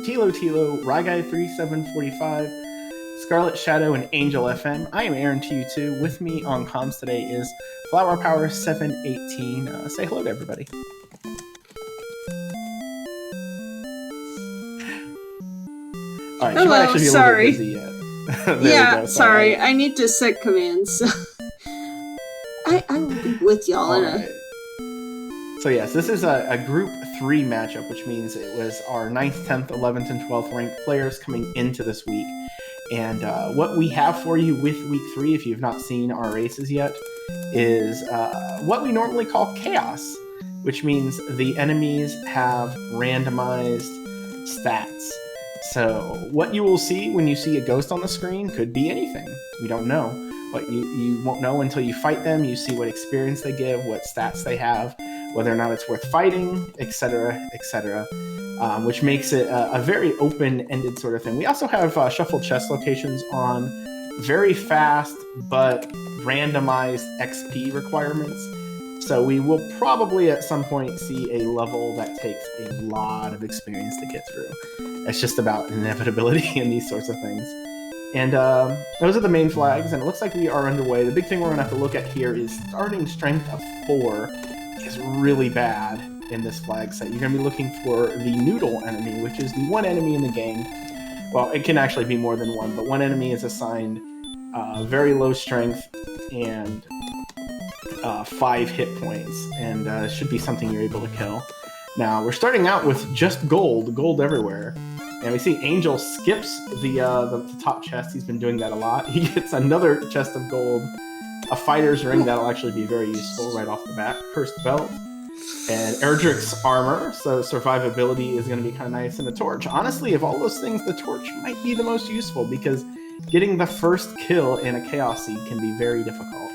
Thilotilo, ryguy3745, ScarletShadoww, and Angel FM. I am Aaron TU2. With me on comms today is FlowerPower718. Say hello to everybody. All right, hello, be sorry. Busy yet. Yeah, sorry. I need to set commands. I will be with y'all in a... So yes, this is a Group 3 matchup, which means it was our 9th, 10th, 11th, and 12th ranked players coming into this week. And what we have for you with Week 3, if you've not seen our races yet, is what we normally call Chaos, which means the enemies have randomized stats. So what you will see when you see a ghost on the screen could be anything. We don't know. But you won't know until you fight them. You see what experience they give, what stats they have, whether or not it's worth fighting, etc., etc., which makes it a very open-ended sort of thing. We also have shuffled chest locations on very fast but randomized XP requirements. So we will probably at some point see a level that takes a lot of experience to get through. It's just about inevitability in these sorts of things. And those are the main flags, and it looks like we are underway. The big thing we're going to have to look at here is starting strength of 4 is really bad in this flag set. You're going to be looking for the noodle enemy, which is the one enemy in the game. Well, it can actually be more than one, but one enemy is assigned very low strength and 5 hit points, and should be something you're able to kill. Now, we're starting out with just gold everywhere. And we see Angel skips the top chest. He's been doing that a lot. He gets another chest of gold, a fighter's ring that'll actually be very useful right off the bat, cursed belt, and Erdrick's armor, so survivability is going to be kind of nice, and a torch. Honestly, of all those things, the torch might be the most useful because getting the first kill in a Chaos Seed can be very difficult.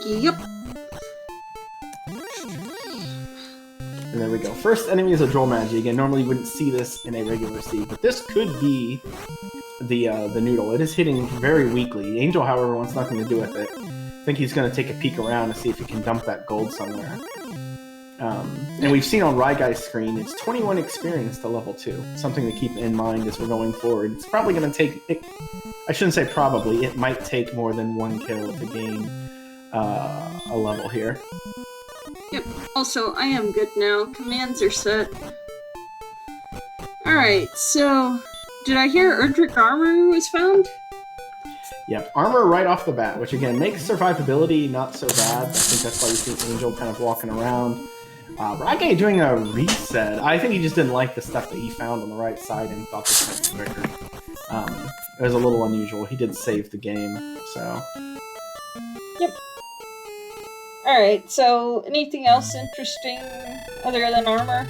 Yep. And there we go. First enemy is a Droll Magi. Again, normally you wouldn't see this in a regular seed, but this could be the noodle. It is hitting very weakly. Angel, however, wants nothing to do with it. I think he's going to take a peek around to see if he can dump that gold somewhere. And we've seen on Ryguy's screen, it's 21 experience to level 2. Something to keep in mind as we're going forward. It's probably going to take... I shouldn't say probably. It might take more than 1 kill to gain a level here. Yep. Also, I am good now. Commands are set. Alright, so... Did I hear Erdrick armor was found? Yep, armor right off the bat, which again makes survivability not so bad. I think that's why you see Angel kind of walking around. Ryguy doing a reset. I think he just didn't like the stuff that he found on the right side and thought this might be quicker. It was a little unusual. He did save the game, so... Yep. Alright, so anything else interesting other than armor?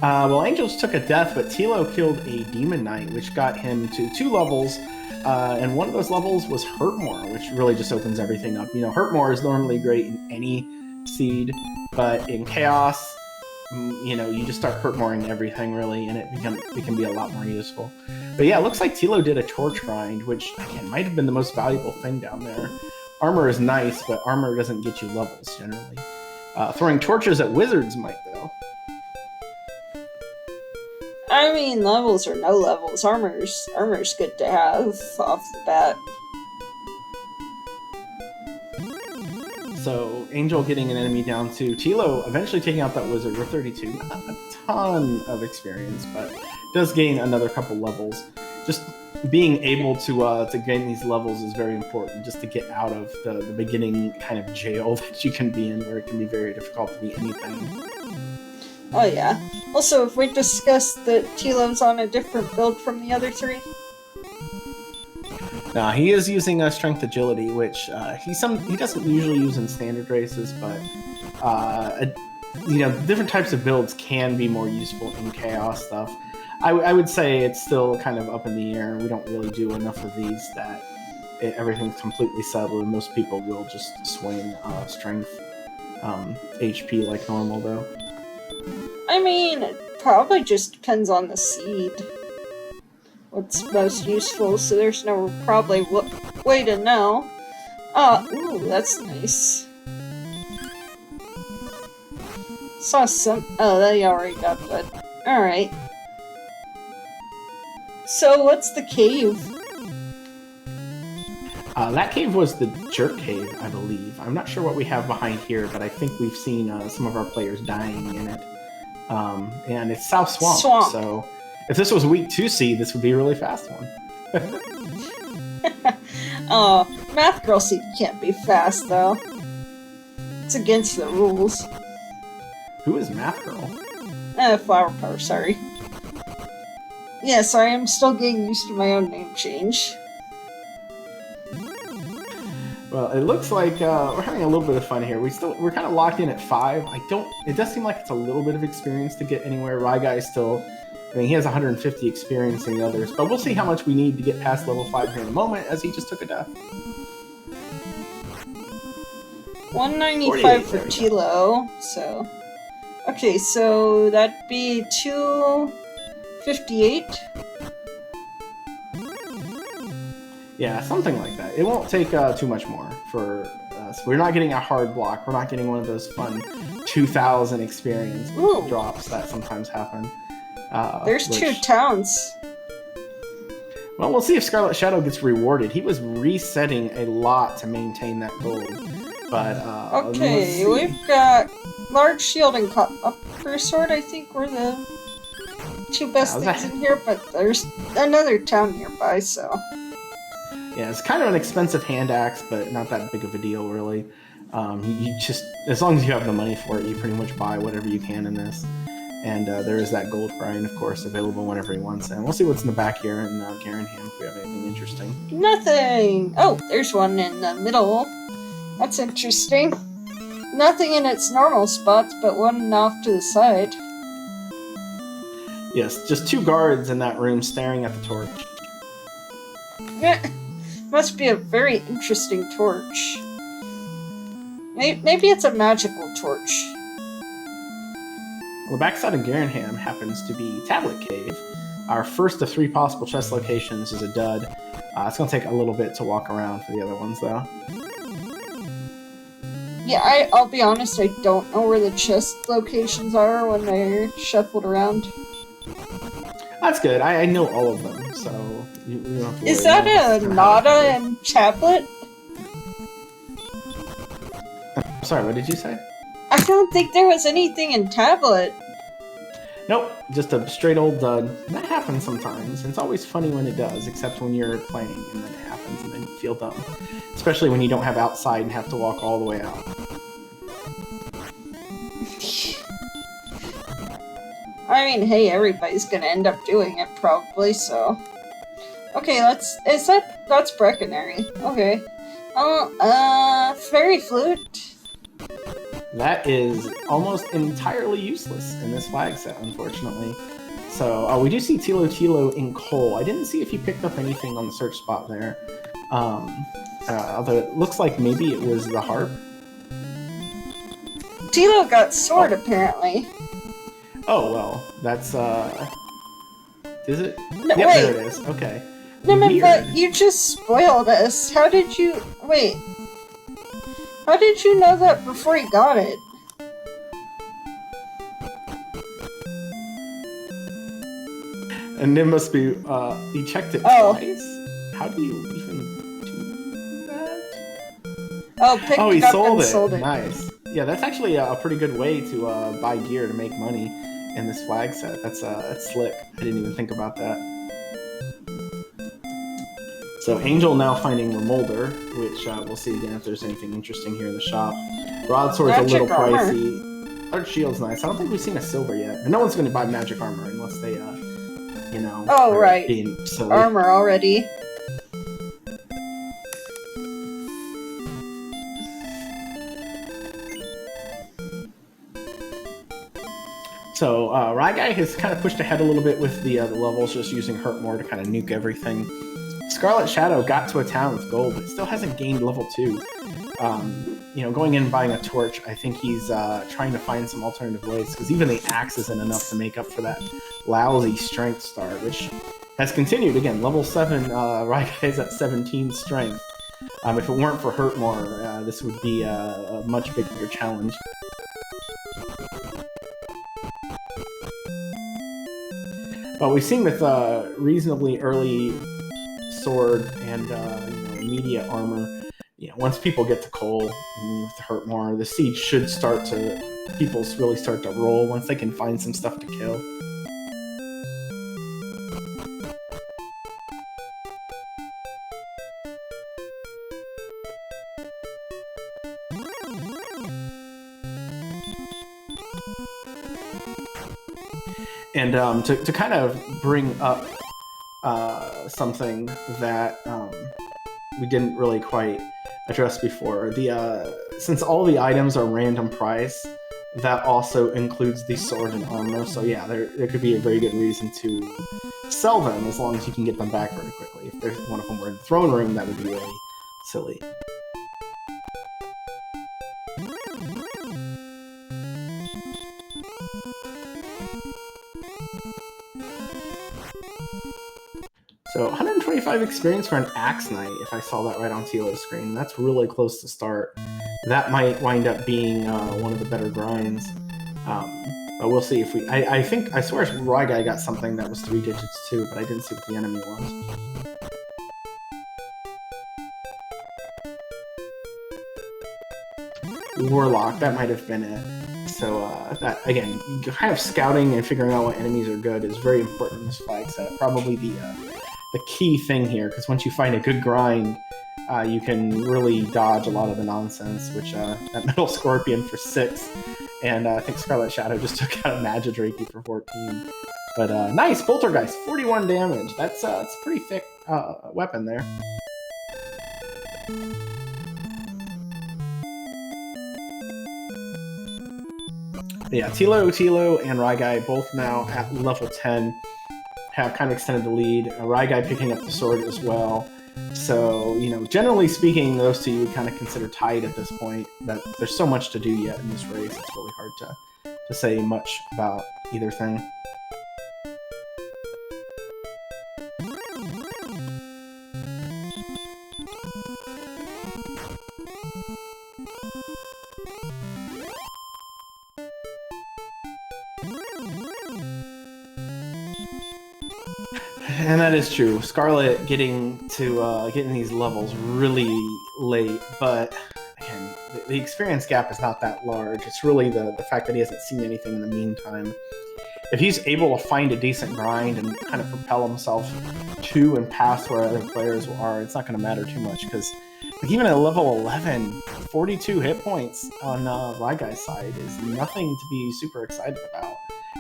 Well, Angels took a death, but Tilo killed a Demon Knight, which got him to 2 levels, and one of those levels was Hurtmore, which really just opens everything up. You know, Hurtmore is normally great in any seed, but in Chaos, you know, you just start Hurtmoring everything, really, and it can be a lot more useful. But yeah, it looks like Tilo did a torch grind, which, again, might have been the most valuable thing down there. Armor is nice, but armor doesn't get you levels, generally. Throwing torches at wizards might, though. I mean, levels or no levels, armor's good to have off the bat. So, Angel getting an enemy down to Tilo, eventually taking out that wizard with 32. Not a ton of experience, but does gain another couple levels. Just being able to gain these levels is very important, just to get out of the beginning kind of jail that you can be in, where it can be very difficult to be anything. Oh yeah. Also, have we discussed that Tilo's on a different build from the other 3? Now, he is using Strength Agility, which he doesn't usually use in standard races, but you know, different types of builds can be more useful in Chaos stuff. I would say it's still kind of up in the air. We don't really do enough of these that everything's completely settled, and most people will just swing Strength HP like normal, though. I mean, it probably just depends on the seed. What's most useful, so there's no probably way to know. Ooh, that's nice. Saw some. Oh, they already got that. Alright. So, what's the cave? That cave was the Jerk Cave, I believe. I'm not sure what we have behind here, but I think we've seen some of our players dying in it. And it's South Swamp, so if this was a week 2 seed, this would be a really fast one. Oh, Math Girl seed can't be fast, though. It's against the rules. Who is Math Girl? Flower Power, sorry. Yeah, sorry, I'm still getting used to my own name change. Well, it looks like we're having a little bit of fun here. We're kind of locked in at 5. It does seem like it's a little bit of experience to get anywhere. Ryguy is still, I mean, he has 150 experience in the others, but we'll see how much we need to get past level 5 here in a moment, as he just took a death. 195 for Tilo, so... Okay, so that'd be 258? Yeah, something like that. It won't take too much more for us. We're not getting a hard block. We're not getting one of those fun 2,000 experience drops that sometimes happen. There's 2 towns. Well, we'll see if ScarletShadoww gets rewarded. He was resetting a lot to maintain that gold. But, okay, we've got Large Shield and Copper Sword, I think, were the 2 best things in here, but there's another town nearby, so... Yeah, it's kind of an expensive hand axe, but not that big of a deal, really. You just, as long as you have the money for it, you pretty much buy whatever you can in this. And there is that gold grind, of course, available whenever he wants it. And we'll see what's in the back here in Garenham if we have anything interesting. Nothing! Oh, there's one in the middle. That's interesting. Nothing in its normal spots, but one off to the side. Yes, just 2 guards in that room staring at the torch. Must be a very interesting torch. Maybe it's a magical torch. Well, the backside of Garenham happens to be Tablet Cave. Our first of 3 possible chest locations is a dud. It's going to take a little bit to walk around for the other ones, though. Yeah, I'll be honest, I don't know where the chest locations are when they're shuffled around. That's good. I know all of them, so you don't have to worry. Is that a Nada and Tablet? I'm sorry, what did you say? I don't think there was anything in Tablet. Nope, just a straight old dud. That happens sometimes. And it's always funny when it does, except when you're playing and then it happens and then you feel dumb. Especially when you don't have outside and have to walk all the way out. I mean, hey, everybody's gonna end up doing it, probably, so... Okay, that's Breckenary. Okay. Fairy Flute. That is almost entirely useless in this flag set, unfortunately. So, we do see Thilotilo in coal. I didn't see if he picked up anything on the search spot there. Although it looks like maybe it was the harp. Tilo got sword, apparently. Oh, well, that's, is it? No, yep, wait. There it is. Okay. No, Weird. but you just spoiled us. How did you... Wait. How did you know that before you got it? And it must be, you checked it twice? How do you even do that? Oh, picked he it up sold and it. sold it. Nice. Yeah, that's actually a pretty good way to buy gear to make money in this flag set. That's slick. I didn't even think about that. So Angel now finding Remolder, which we'll see again if there's anything interesting here in the shop. Broadsword's a little pricey. Large Shield's nice. I don't think we've seen a silver yet. And no one's going to buy magic armor unless they, you know, oh, right. being silly. Armor already. So Ryguy has kind of pushed ahead a little bit with the levels, just using Hurt more to kind of nuke everything. ScarletShadoww got to a town with gold, but still hasn't gained level 2. You know, going in and buying a torch, I think he's trying to find some alternative ways, because even the axe isn't enough to make up for that lousy strength start, which has continued. Again, level 7, Ryguy's at 17 strength. If it weren't for Hurtmore, this would be a much bigger challenge. But we've seen with reasonably early sword and immediate armor, once people get to Cole with Hurtmore, the siege should start to really start to roll once they can find some stuff to kill. And to kind of bring up something that we didn't really quite address before, since all the items are random price, that also includes the sword and armor. So yeah, there could be a very good reason to sell them as long as you can get them back very quickly. If there's one of them were in the throne room, that would be really silly. So 125 experience for an Axe Knight, if I saw that right on Tilo's screen. That's really close to start. That might wind up being one of the better grinds. But we'll see if we... I swear Ryguy got something that was 3 digits too, but I didn't see what the enemy was. Warlock, that might have been it. So that, again, kind of scouting and figuring out what enemies are good is very important in this flag set. Probably the key thing here, because once you find a good grind, you can really dodge a lot of the nonsense, which that Metal Scorpion for 6, and I think ScarletShadoww just took out a Magidrake for 14. But nice, Poltergeist, 41 damage. That's a pretty thick weapon there. Yeah, Thilotilo and ryguy both now at level 10 have kind of extended the lead. ryguy picking up the sword as well. So, generally speaking, those two you would kind of consider tied at this point, but there's so much to do yet in this race, it's really hard to say much about either thing. And that is true. Scarlet getting these levels really late, but again, the experience gap is not that large. It's really the fact that he hasn't seen anything in the meantime. If he's able to find a decent grind and kind of propel himself to and past where other players are, it's not going to matter too much, because even at level 11, 42 hit points on Ryguy's side is nothing to be super excited about.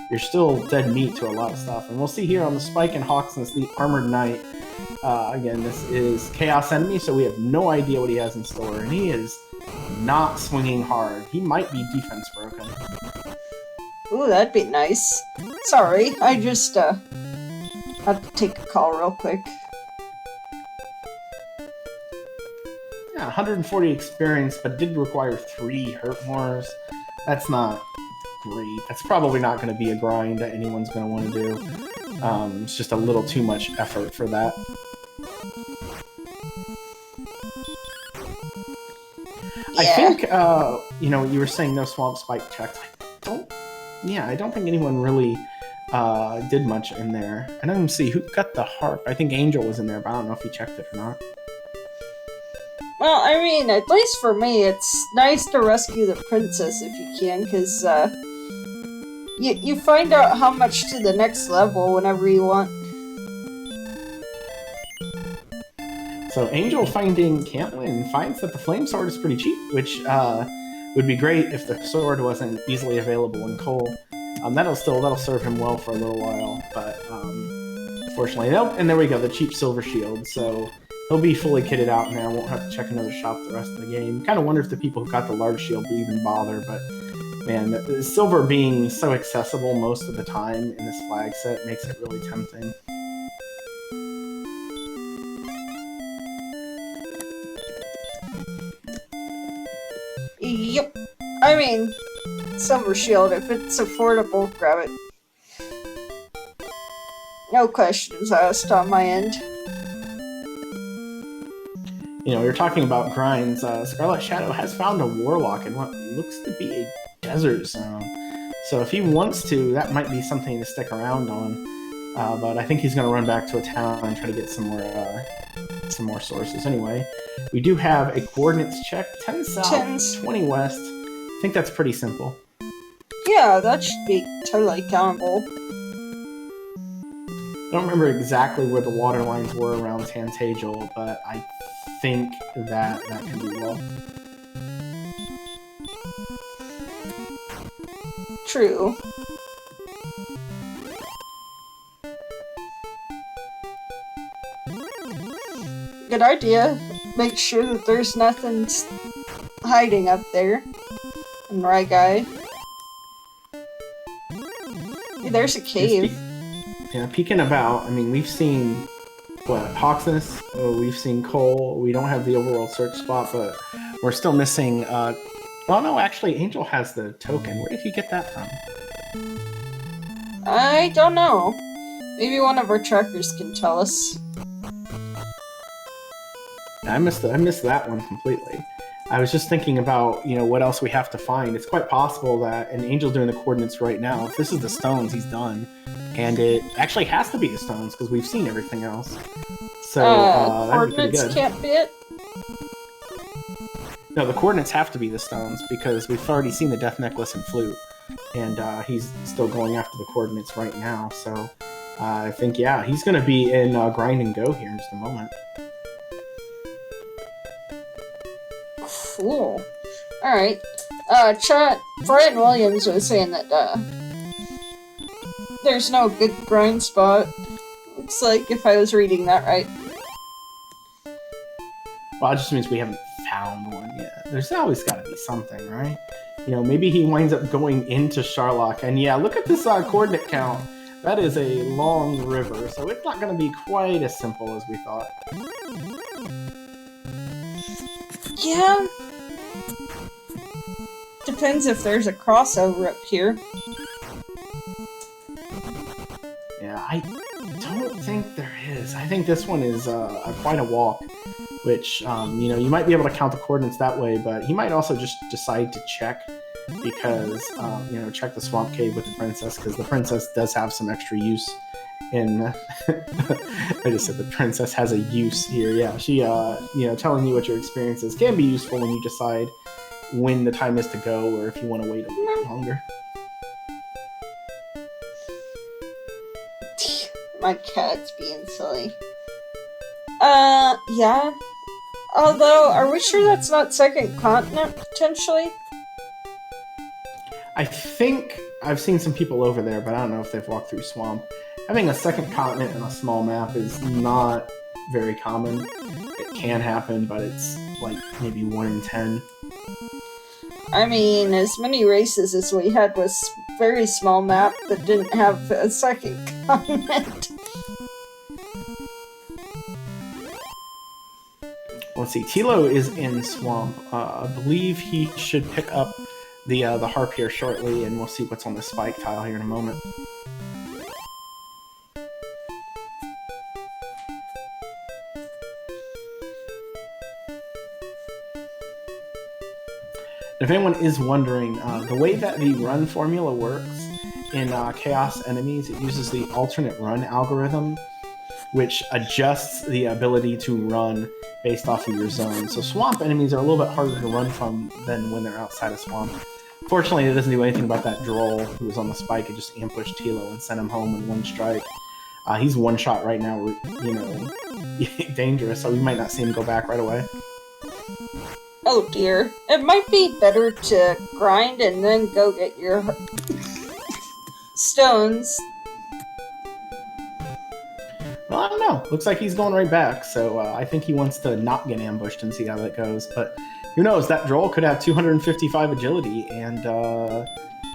You're still dead meat to a lot of stuff. And we'll see here on the Spike and Hawksness, the Armored Knight. Again, this is Chaos Enemy, so we have no idea what he has in store. And he is not swinging hard. He might be defense broken. Ooh, that'd be nice. Sorry, I just had to take a call real quick. Yeah, 140 experience, but did require 3 Hurtmores. That's not great. That's probably not going to be a grind that anyone's going to want to do. It's just a little too much effort for that. Yeah. I think, you were saying no Swamp Spike checks. I don't think anyone really did much in there. I don't even see who got the harp. I think Angel was in there, but I don't know if he checked it or not. Well, I mean, at least for me, it's nice to rescue the princess if you can, because you find out how much to the next level whenever you want. So Angel finding Cantwin finds that the flame sword is pretty cheap, which would be great if the sword wasn't easily available in Cole. That'll serve him well for a little while, but unfortunately, nope. And there we go, the cheap silver shield. So he'll be fully kitted out now. Won't have to check another shop the rest of the game. Kind of wonder if the people who got the large shield will even bother, but man, the silver being so accessible most of the time in this flag set makes it really tempting. Yep. I mean, silver shield, if it's affordable, grab it. No questions asked on my end. You know, we were talking about grinds. ScarletShadoww has found a warlock in what looks to be a desert zone. So if he wants to, that might be something to stick around on. But I think he's going to run back to a town and try to get some more sources. Anyway, we do have a coordinates check: 10 south, 20 west. I think that's pretty simple. Yeah, that should be totally countable. I don't remember exactly where the water lines were around Tantagel, but I think that can be well. True. Good idea. Make sure that there's nothing hiding up there. And Ryguy. Hey, there's a cave. Yeah, peeking about. I mean, we've seen what Hawksness. We've seen Cole. We don't have the overworld search spot, but we're still missing. Well, no, actually, Angel has the token. Where did he get that from? I don't know. Maybe one of our trackers can tell us. I missed that one completely. I was just thinking about, you know, what else we have to find. It's quite possible that, and Angel's doing the coordinates right now, if this is the stones, he's done. And it actually has to be the stones, because we've seen everything else. So, that'd be pretty good. Coordinates can't be it? No, the coordinates have to be the stones, because we've already seen the Death Necklace and Flute. And he's still going after the coordinates right now, so I think, yeah, he's going to be in Grind and Go here in just a moment. Cool. Alright. Brian Williams was saying that, there's no good grind spot. Looks like, if I was reading that right. Well, it just means we haven't found one yet. There's always got to be something, right? You know, maybe he winds up going into Sharlock, and yeah, look at this coordinate count. That is a long river, so it's not going to be quite as simple as we thought. Yeah. Depends if there's a crossover up here. Yeah, I don't think there is. I think this one is quite a walk, which, you know, you might be able to count the coordinates that way, but he might also just decide to check because, you know, check the swamp cave with the princess, because the princess does have some extra use in... I just said the princess has a use here. Yeah, she, you know, telling you what your experience is can be useful when you decide when the time is to go or if you want to wait a little longer. My cat's being silly. Yeah. Although, are we sure that's not second continent, potentially? I think I've seen some people over there, but I don't know if they've walked through swamp. Having a second continent and a small map is not very common. It can happen, but it's like maybe 1 in 10. I mean, as many races as we had was very small map that didn't have a second continent. Let's see, Tilo is in swamp. I believe he should pick up the harp here shortly, and we'll see what's on the spike tile here in a moment. If anyone is wondering, the way that the run formula works in Chaos Enemies, it uses the alternate run algorithm, which adjusts the ability to run based off of your zone. So swamp enemies are a little bit harder to run from than when they're outside of swamp. Fortunately, it doesn't do anything about that droll who was on the spike. It just ambushed Tilo and sent him home in one strike. He's one shot right now, you know, dangerous, so we might not see him go back right away. Oh dear. It might be better to grind and then go get your stones. Well, I don't know. Looks like he's going right back, so I think he wants to not get ambushed and see how that goes. But who knows? That droll could have 255 agility, and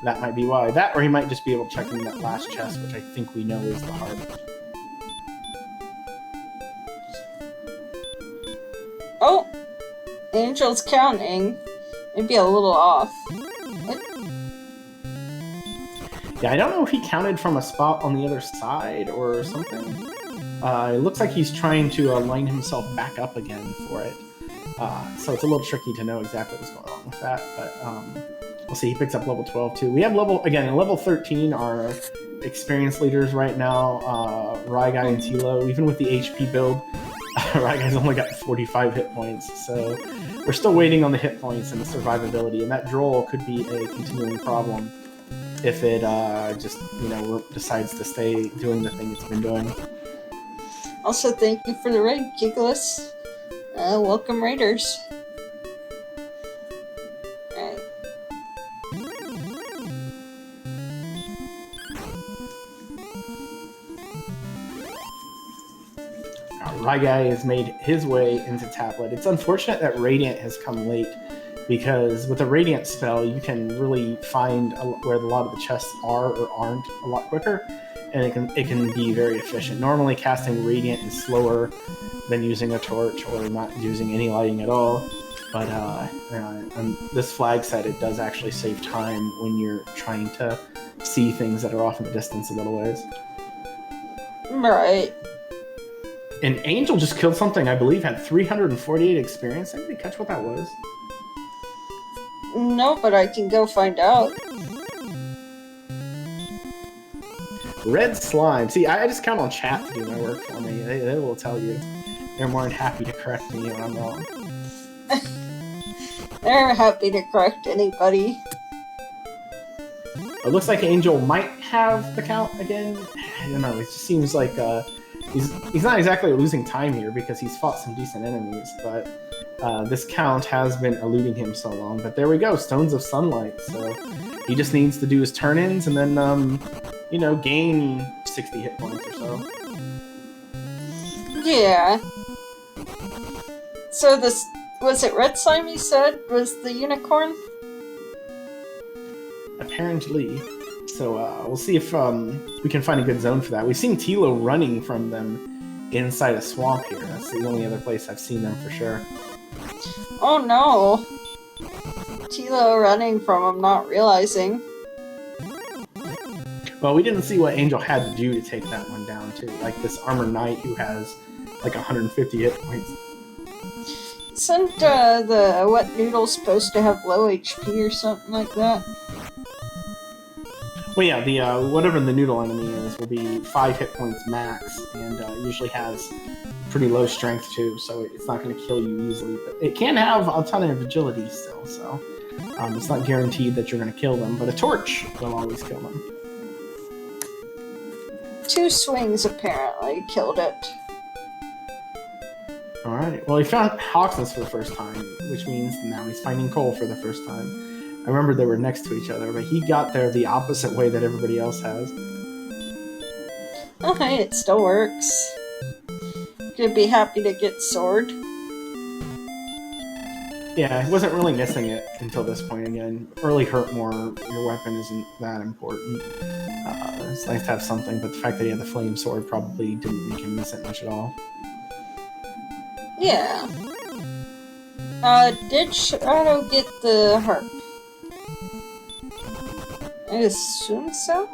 that might be why. That, or he might just be able to check in that last chest, which I think we know is the heart. Oh! Angel's counting. Maybe a little off. What? Yeah, I don't know if he counted from a spot on the other side or something. It looks like he's trying to line himself back up again for it. So it's a little tricky to know exactly what's going on with that. But we'll see. He picks up level 12 too. We have level 13 are experience leaders right now. Ryguy and Thilo, even with the HP build, Ryguy's only got 45 hit points. So we're still waiting on the hit points and the survivability, and that droll could be a continuing problem if it just, decides to stay doing the thing it's been doing. Also, thank you for the raid, Giggles. Welcome, raiders. Alright. Ryguy has made his way into Tablet. It's unfortunate that Radiant has come late, because with a Radiant spell, you can really find where a lot of the chests are or aren't a lot quicker, and it can be very efficient. Normally, casting Radiant is slower than using a torch or not using any lighting at all, but on this flag set, it does actually save time when you're trying to see things that are off in the distance a little ways. Right. And Angel just killed something I believe had 348 experience. Anybody catch what that was? No, but I can go find out. Red slime. See, I just count on chat to do my work for me. They will tell you. They're more than happy to correct me when I'm wrong. They're happy to correct anybody. It looks like Angel might have the count again. I don't know. It just seems like he's not exactly losing time here because he's fought some decent enemies, but this count has been eluding him so long. But there we go, Stones of Sunlight. So he just needs to do his turn-ins and then, gain 60 hit points or so. Yeah. So this, was it Red Slime you said was the unicorn? Apparently. So we'll see if we can find a good zone for that. We've seen Thilo running from them inside a swamp here. That's the only other place I've seen them for sure. Oh no! Thilo running from him, not realizing. Well, we didn't see what Angel had to do to take that one down too. Like this Armored Knight who has like 150 hit points. Isn't the wet noodle supposed to have low HP or something like that? Well, yeah, the whatever the noodle enemy is will be 5 hit points max, and usually has pretty low strength too, so it's not going to kill you easily. But it can have a ton of agility still, so it's not guaranteed that you're going to kill them. But a torch will always kill them. 2 swings apparently killed it. Alright, well he found Hoxus for the first time, which means now he's finding Cole for the first time. I remember they were next to each other, but he got there the opposite way that everybody else has. Okay, it still works. Could be happy to get sword. Yeah, he wasn't really missing it until this point again. Early hurt more, your weapon isn't that important. It's nice to have something, but the fact that he had the flame sword probably didn't make him miss it much at all. Yeah. Did Shadow get the harp? I assume so?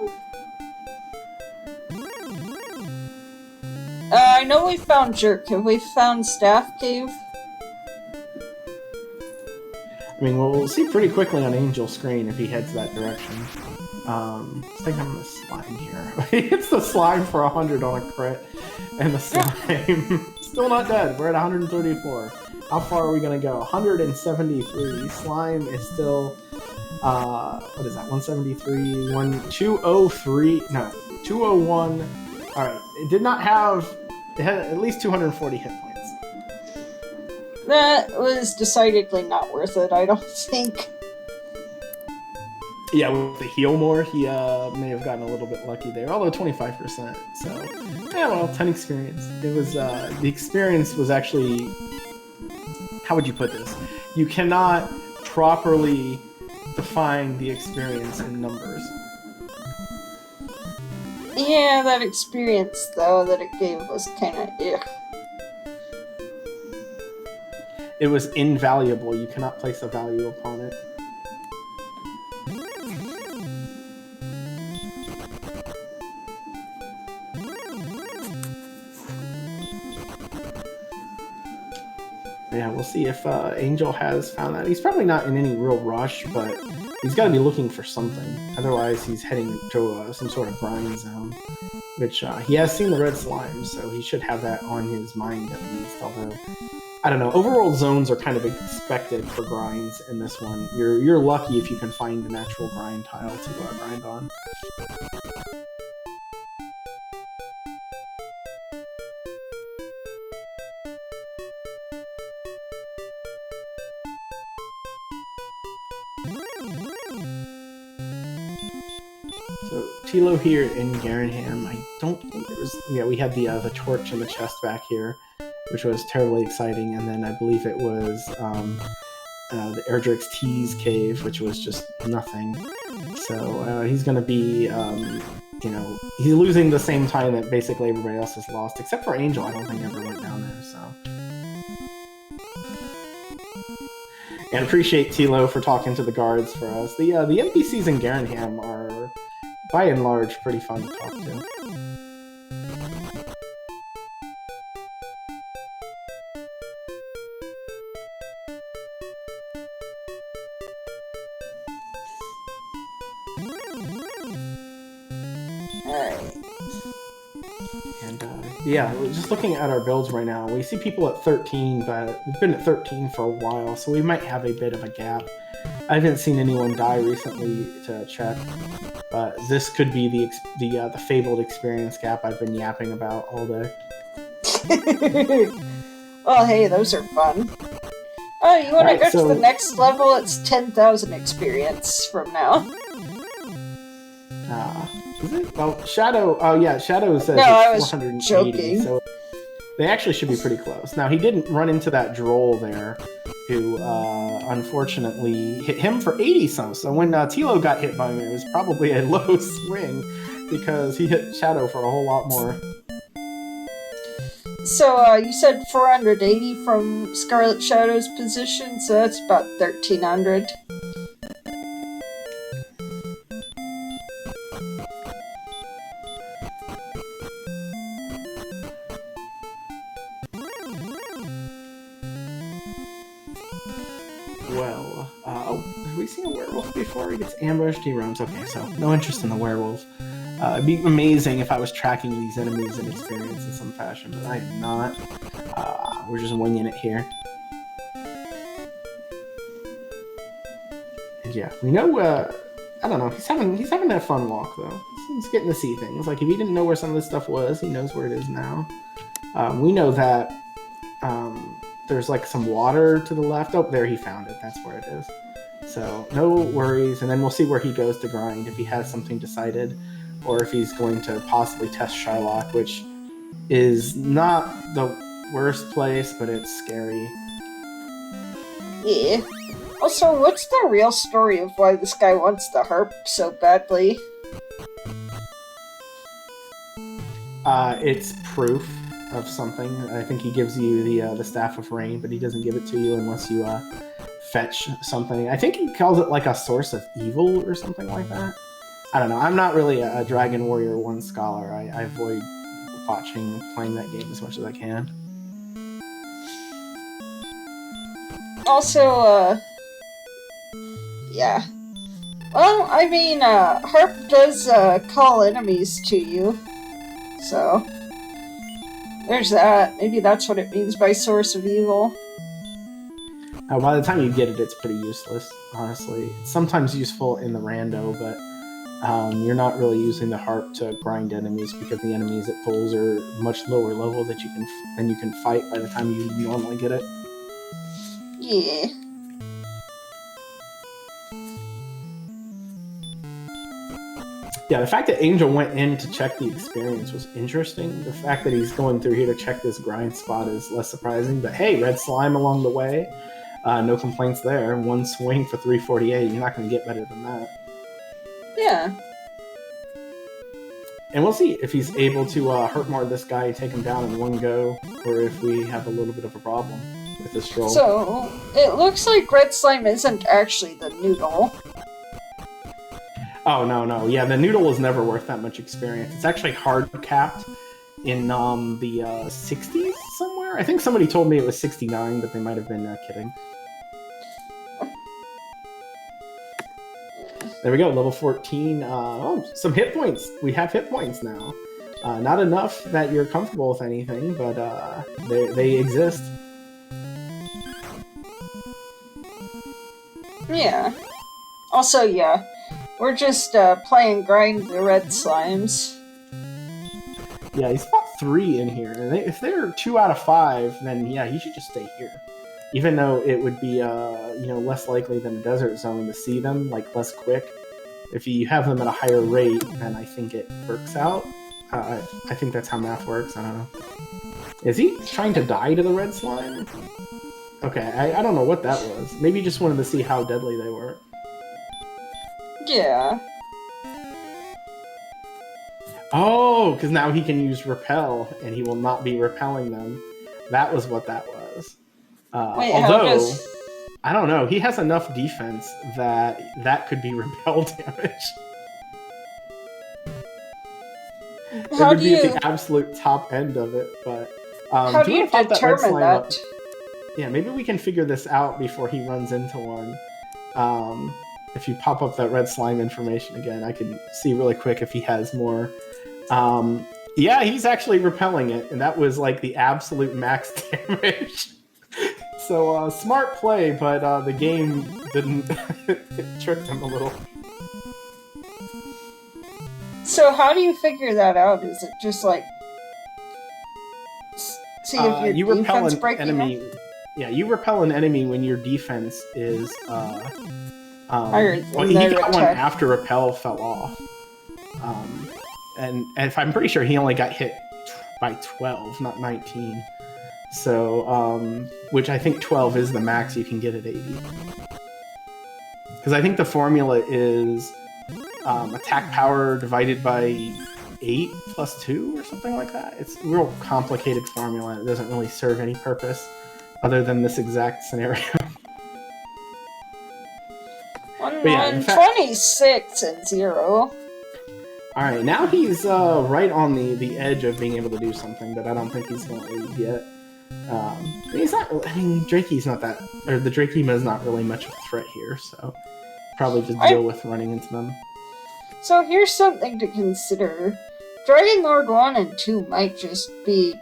I know we found Jerk. Have we found Staff Cave? I mean, we'll see pretty quickly on Angel's screen if he heads that direction. Let's think I'm the slime here. It's the slime for 100 on a crit, and the slime still not dead. We're at 134. How far are we gonna go? 173. Slime is still, what is that? 173, 203, no, 201. All right, it did not have. It had at least 240 hit points. That was decidedly not worth it, I don't think. Yeah, with the heal more, he may have gotten a little bit lucky there, although 25%. So, yeah, well, 10 experience. It was, the experience was actually, how would you put this? You cannot properly define the experience in numbers. Yeah, that experience, though, that it gave was kind of It was invaluable. You cannot place a value upon it. Yeah, we'll see if Angel has found that. He's probably not in any real rush, but he's got to be looking for something. Otherwise, he's heading to some sort of grind zone, which he has seen the red slime, so he should have that on his mind at least. Although, I don't know, overworld zones are kind of expected for grinds in this one. You're lucky if you can find an actual grind tile to grind on. So Tilo here in Garanham. I don't think there was. Yeah, we had the torch in the chest back here, which was terribly exciting, and then I believe it was the Erdrick's Tease cave, which was just nothing. So he's going to be, he's losing the same time that basically everybody else has lost, except for Angel. I don't think ever went down there. So. And appreciate Tilo for talking to the guards for us. The NPCs in Garanham are, by and large, pretty fun to talk to. Yeah, we're just looking at our builds right now. We see people at 13, but we've been at 13 for a while, so we might have a bit of a gap. I haven't seen anyone die recently to check, but this could be the fabled experience gap I've been yapping about all day. Well, hey, those are fun. Oh, you want to go to the next level? It's 10,000 experience from now. Is it? Well, Shadow. Oh yeah, Shadow says it's 480. Joking. So they actually should be pretty close. Now he didn't run into that droll there, who unfortunately hit him for 80 some. So when Tilo got hit by him, it was probably a low swing because he hit Shadow for a whole lot more. So you said 480 from ScarletShadow's position, so that's about 1,300. Well, have we seen a werewolf before he gets ambushed? He roams. Okay, so no interest in the werewolf. It'd be amazing if I was tracking these enemies in experience in some fashion, but I am not. We're just winging it here. And yeah, we know, I don't know, he's having a fun walk, though. He's getting to see things. Like, if he didn't know where some of this stuff was, he knows where it is now. We know that there's, like, some water to the left. Oh, there, he found it. That's where it is. So, no worries. And then we'll see where he goes to grind, if he has something decided, or if he's going to possibly test Shylock, which is not the worst place, but it's scary. Yeah. Also, what's the real story of why this guy wants the harp so badly? It's proof of something. I think he gives you the Staff of Rain, but he doesn't give it to you unless you fetch something. I think he calls it like a source of evil or something like that. I don't know. I'm not really a Dragon Warrior 1 scholar. I avoid playing that game as much as I can. Also, yeah. Well, I mean, Harp does call enemies to you, so there's that. Maybe that's what it means by source of evil. By the time you get it, it's pretty useless, honestly. It's sometimes useful in the rando, but you're not really using the harp to grind enemies because the enemies it pulls are much lower level than you can fight by the time you normally get it. Yeah. Yeah, the fact that Angel went in to check the experience was interesting. The fact that he's going through here to check this grind spot is less surprising. But hey, red slime along the way. No complaints there. One swing for 348. You're not going to get better than that. Yeah. And we'll see if he's able to hurt more of this guy, take him down in one go, or if we have a little bit of a problem with this troll. So, it looks like red slime isn't actually the noodle. Oh, no. Yeah, the noodle is never worth that much experience. It's actually hard capped in the 60s somewhere, I think somebody told me it was 69, but they might have been kidding. There we go, level 14. Oh, some hit points. We have hit points now. Not enough that you're comfortable with anything, but they exist. Yeah. Also, yeah, we're just playing grind the red slimes. Yeah, he's about 3 in here. And if they're 2 out of 5, then yeah, he should just stay here. Even though it would be less likely than a desert zone to see them, like less quick. If you have them at a higher rate, then I think it works out. I think that's how math works. I don't know. Is he trying to die to the red slime? Okay, I don't know what that was. Maybe he just wanted to see how deadly they were. Yeah. Oh, because now he can use repel, and he will not be repelling them. That was what that was. Wait, although, I don't know, he has enough defense that could be repel damage. It would be at the absolute top end of it, but... how do you determine that? Yeah, maybe we can figure this out before he runs into one. If you pop up that red slime information again, I can see really quick if he has more. Yeah, he's actually repelling it, and that was like the absolute max damage. So, smart play, but the game didn't... it tricked him a little. So how do you figure that out? Is it just like... see if your defense breaking enemy... Yeah, you repel an enemy when your defense is, higher well, he got one after repel fell off. And if I'm pretty sure he only got hit by 12, not 19. So, which I think 12 is the max you can get at 80. Because I think the formula is attack power divided by 8 plus 2 or something like that. It's a real complicated formula. It doesn't really serve any purpose other than this exact scenario. 26 and 0. Alright, now he's right on the edge of being able to do something, but I don't think he's going to leave yet. He's not. I mean, Drakey's not that, or the Drakema is not really much of a threat here, so probably just deal with running into them. So here's something to consider: Dragon Lord 1 and 2 might just be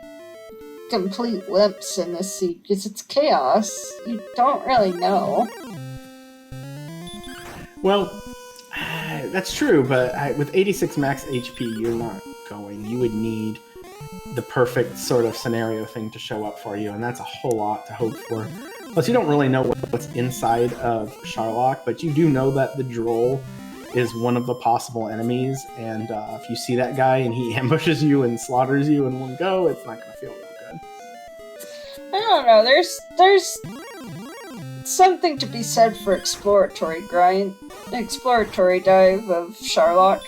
complete wimps in this seed because it's chaos. You don't really know. Well, that's true, but with 86 max HP, you're not going. You would need the perfect sort of scenario thing to show up for you, and that's a whole lot to hope for. Plus, you don't really know what's inside of Sharlock, but you do know that the Droll is one of the possible enemies, and if you see that guy and he ambushes you and slaughters you in one go, it's not going to feel real good. I don't know, there's something to be said for exploratory dive of Sharlock.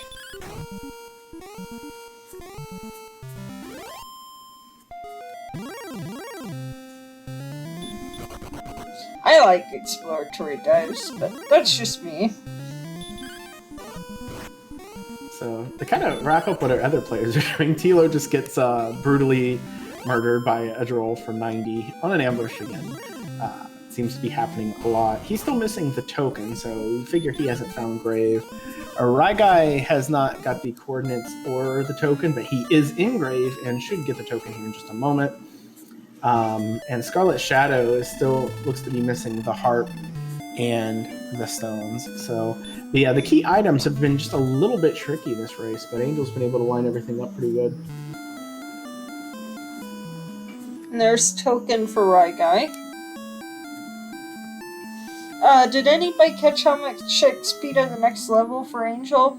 I like exploratory dives, but that's just me. So, to kind of wrap up what our other players are doing, Tilo just gets brutally murdered by a Droll for 90 on an ambush again. Seems to be happening a lot. He's still missing the token, so we figure he hasn't found Grave. Ryguy has not got the coordinates or the token, but he is in Grave and should get the token here in just a moment. And ScarletShadoww is still looks to be missing the harp and the stones. So the key items have been just a little bit tricky this race, but Angel's been able to line everything up pretty good. And there's token for Ryguy. Did anybody catch how much speed on the next level for Angel?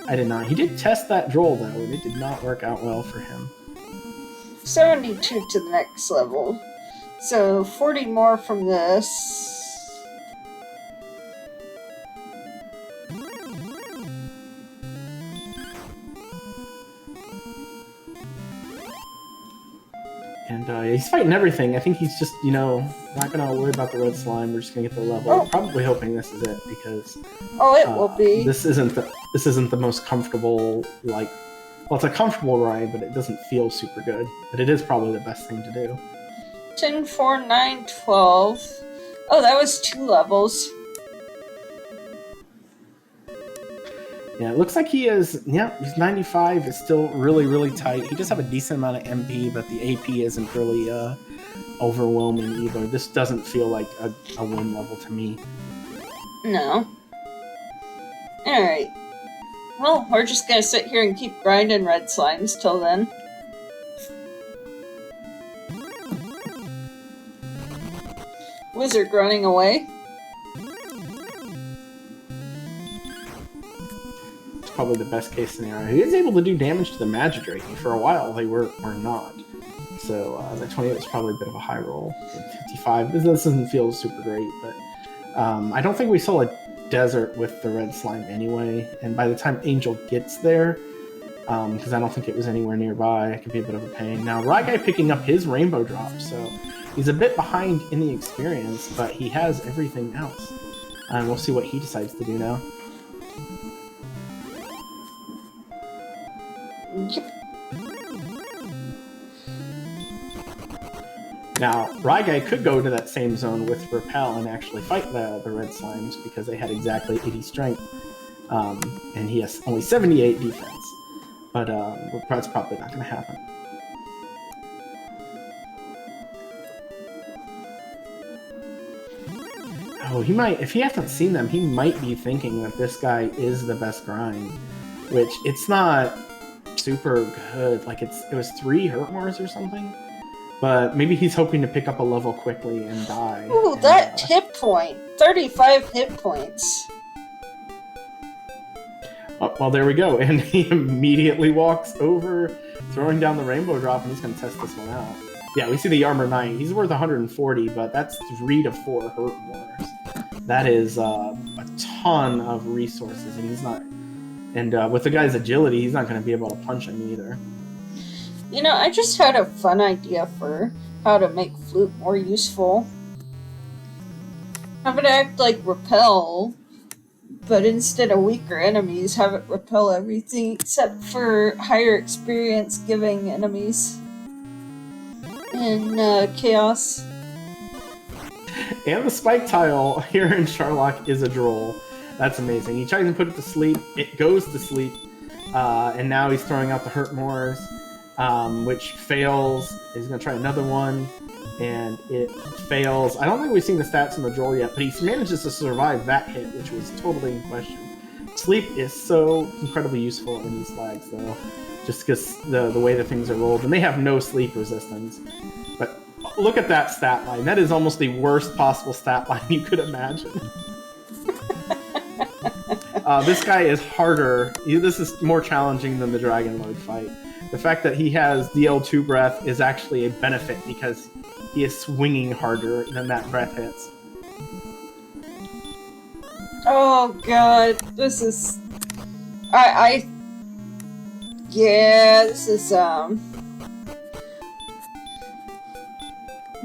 I did not. He did test that Droll, though, and it did not work out well for him. 72 to the next level. So 40 more from this. And he's fighting everything. I think he's just, you know, not going to worry about the red slime. We're just going to get the level. Oh. Probably hoping this is it because... Oh, it will be. This isn't the most comfortable, like... Well, it's a comfortable ride, but it doesn't feel super good. But it is probably the best thing to do. 10, 4, 9, 12. Oh, that was 2 levels. Yeah, it looks like he is, he's 95, is still really, really tight. He does have a decent amount of MP, but the AP isn't really overwhelming either. This doesn't feel like a win level to me. No. Alright. Well, we're just gonna sit here and keep grinding red slimes till then. Wizard running away. Probably the best case scenario. He is able to do damage to the Magidrake. For a while, they were not. So the 28 was probably a bit of a high roll. 55. This doesn't feel super great, but I don't think we saw a desert with the red slime anyway. And by the time Angel gets there, because I don't think it was anywhere nearby, it could be a bit of a pain. Now, Ryguy picking up his rainbow drop, so he's a bit behind in the experience, but he has everything else. And we'll see what he decides to do now. Yep. Now, Ryguy could go to that same zone with Repel and actually fight the red slimes because they had exactly 80 strength, and he has only 78 defense. But that's probably not going to happen. Oh, he might, if he hasn't seen them, he might be thinking that this guy is the best grind, which it's not super good. Like it was 3 hurt mores or something, but maybe he's hoping to pick up a level quickly and die. Ooh, that hit point, 35 hit points. Oh, well, there we go, and he immediately walks over, throwing down the rainbow drop, and he's going to test this one out. Yeah, we see the armor 9. He's worth 140, but that's 3 to 4 hurt mores. That is a ton of resources, and he's not. And with the guy's agility, he's not going to be able to punch him either. You know, I just had a fun idea for how to make Flute more useful. Have it act like Repel, but instead of weaker enemies, have it repel everything except for higher experience giving enemies in Chaos. And the spike tile here in Sharlock is a droll. That's amazing. He tries to put it to sleep. It goes to sleep. And now he's throwing out the hurt mores, which fails. He's going to try another one, and it fails. I don't think we've seen the stats in the droll yet, but he manages to survive that hit, which was totally in question. Sleep is so incredibly useful in these flags, though, just because the way the things are rolled. And they have no sleep resistance. But look at that stat line. That is almost the worst possible stat line you could imagine. This guy is harder. This is more challenging than the Dragon Lord fight. The fact that he has DL2 breath is actually a benefit because he is swinging harder than that breath hits. Oh god, this is... Yeah, this is,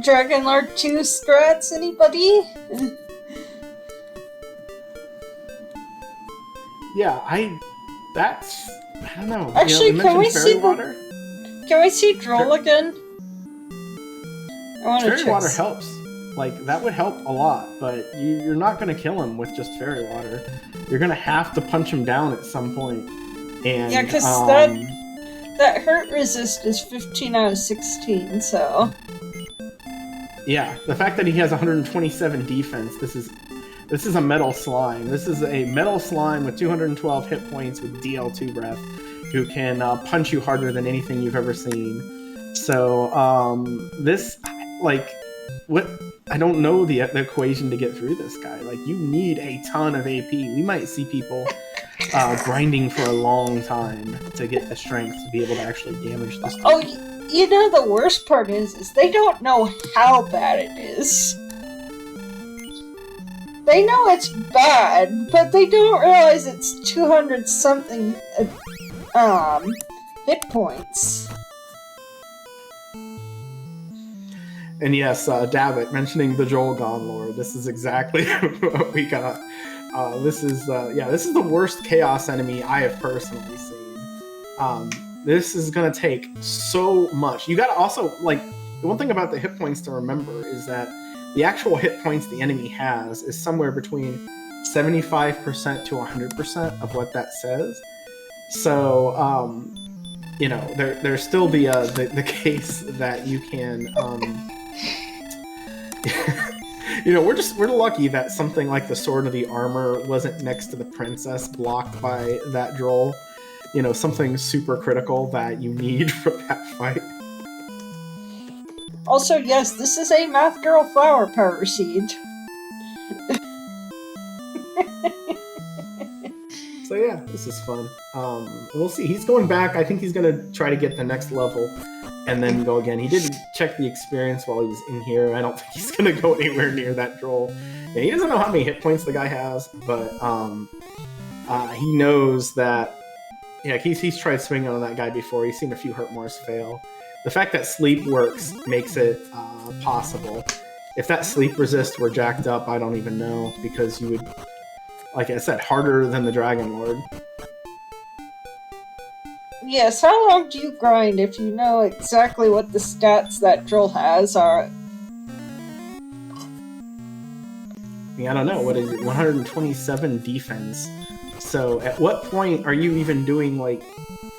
Dragon Lord 2 strats, anybody? Yeah, I don't know. Actually, you can we Fairy see Water? Can we see Droll again? I want to Fairy check. Water helps. Like, that would help a lot, but you're not going to kill him with just Fairy Water. You're going to have to punch him down at some point. And, yeah, because that hurt resist is 15 out of 16, so... Yeah, the fact that he has 127 defense, this is a metal slime. This is a metal slime with 212 hit points with DL2 breath, who can punch you harder than anything you've ever seen. So, this, like, what? I don't know the equation to get through this guy. Like, you need a ton of AP. We might see people grinding for a long time to get the strength to be able to actually damage this thing. Oh, you know, the worst part is they don't know how bad it is. They know it's bad, but they don't realize it's 200-something hit points. And yes, Davitt mentioning the Jolgon lore. This is exactly what we got. This is the worst chaos enemy I have personally seen. This is gonna take so much. You gotta also, like, the one thing about the hit points to remember is that the actual hit points the enemy has is somewhere between 75% to 100% of what that says. So, there's still the case that you can, we're lucky that something like the Sword of the Armor wasn't next to the princess, blocked by that droll. Something super critical that you need for that fight. Also, yes, this is a Math Girl Flower Power Seed. So yeah, this is fun. We'll see. He's going back. I think he's going to try to get the next level and then go again. He didn't check the experience while he was in here. I don't think he's going to go anywhere near that droll. And he doesn't know how many hit points the guy has, but he knows that. Yeah, he's tried swinging on that guy before. He's seen a few Hurtmores fail. The fact that sleep works makes it possible. If that sleep resist were jacked up, I don't even know, because you would, like I said, harder than the Dragon Lord. Yes, how long do you grind if you know exactly what the stats that droll has are? I don't know. What is it? 127 defense. So at what point are you even doing like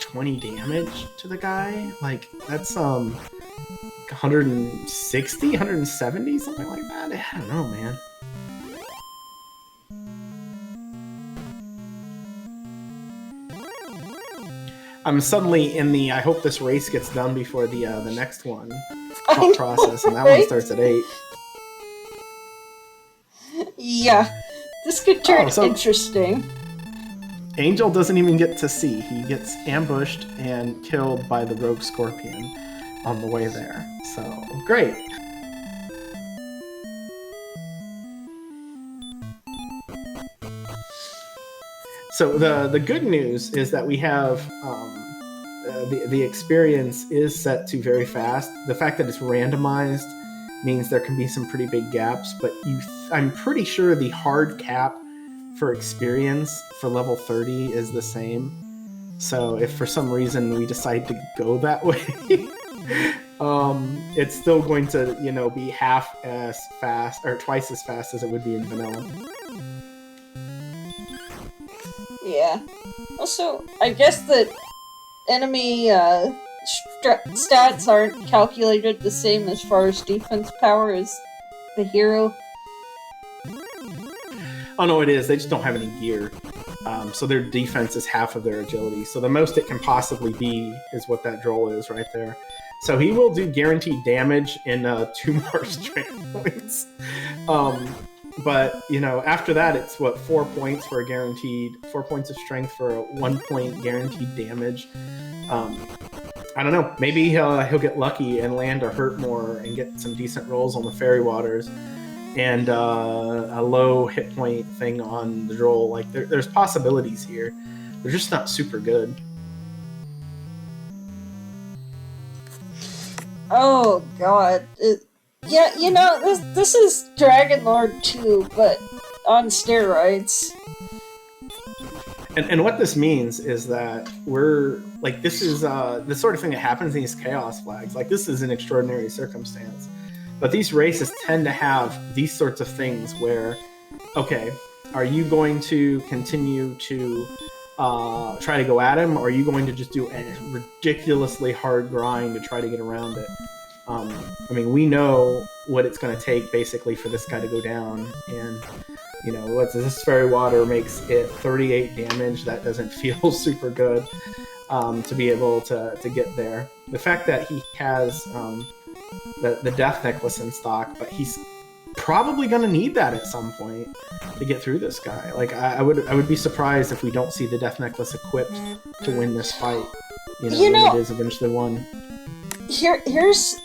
20 damage to the guy? Like, that's 160, 170, something like that? I don't know, man. I'm suddenly in the I hope this race gets done before the next one process, and that one starts at 8. Yeah, this could turn interesting. Angel doesn't even get to see. He gets ambushed and killed by the rogue scorpion on the way there. So, great. So the good news is that we have the experience is set to very fast. The fact that it's randomized means there can be some pretty big gaps, but I'm pretty sure the hard cap for experience for level 30 is the same. So if for some reason we decide to go that way, it's still going to, be half as fast or twice as fast as it would be in vanilla. Yeah. Also, I guess that enemy stats aren't calculated the same as far as defense power as the hero. Oh no, it is. They just don't have any gear. So their defense is half of their agility. So the most it can possibly be is what that droll is right there. So he will do guaranteed damage in 2 more strength points. But, after that, it's 4 points for a guaranteed, 4 points of strength for a 1 point guaranteed damage. I don't know. Maybe he'll get lucky and land a Hurtmore and get some decent rolls on the Fairy Waters. And a low hit point thing on the droll. Like, there's possibilities here. They're just not super good. Oh god. Yeah, this is Dragon Lord 2, but on steroids. And what this means is that we're, like, this is the sort of thing that happens in these Chaos Flags. Like, this is an extraordinary circumstance. But these races tend to have these sorts of things where, okay, are you going to continue to try to go at him, or are you going to just do a ridiculously hard grind to try to get around it? We know what it's going to take, basically, for this guy to go down. And, this Fairy Water makes it 38 damage. That doesn't feel super good to be able to get there. The fact that he has the Death Necklace in stock, but he's probably going to need that at some point to get through this guy. Like, I would be surprised if we don't see the Death Necklace equipped to win this fight. When it is eventually won. Here's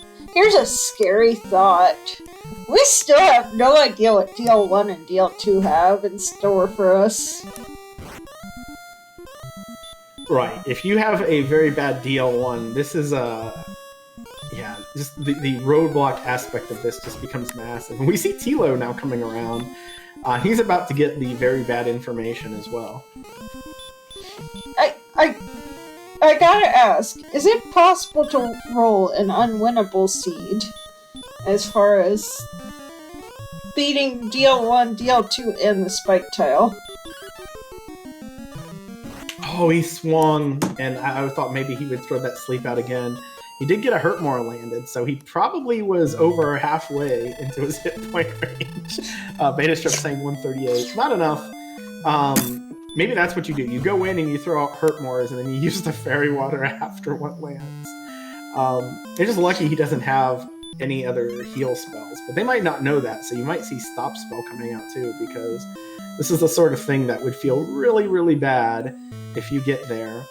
a scary thought. We still have no idea what DL1 and DL2 have in store for us. Right. If you have a very bad DL1, this is just the roadblock aspect of this just becomes massive. And we see Tilo now coming around. He's about to get the very bad information as well. I gotta ask, is it possible to roll an unwinnable seed as far as beating DL1, DL2, and the spike tile? Oh, he swung, and I thought maybe he would throw that sleep out again. He did get a hurt more landed, so he probably was over halfway into his hit point range. Beta Strip saying 138. Not enough. Maybe that's what you do. You go in and you throw out hurt mores, and then you use the fairy water after what lands. They're just lucky he doesn't have any other heal spells, but they might not know that, so you might see stop spell coming out too, because this is the sort of thing that would feel really, really bad if you get there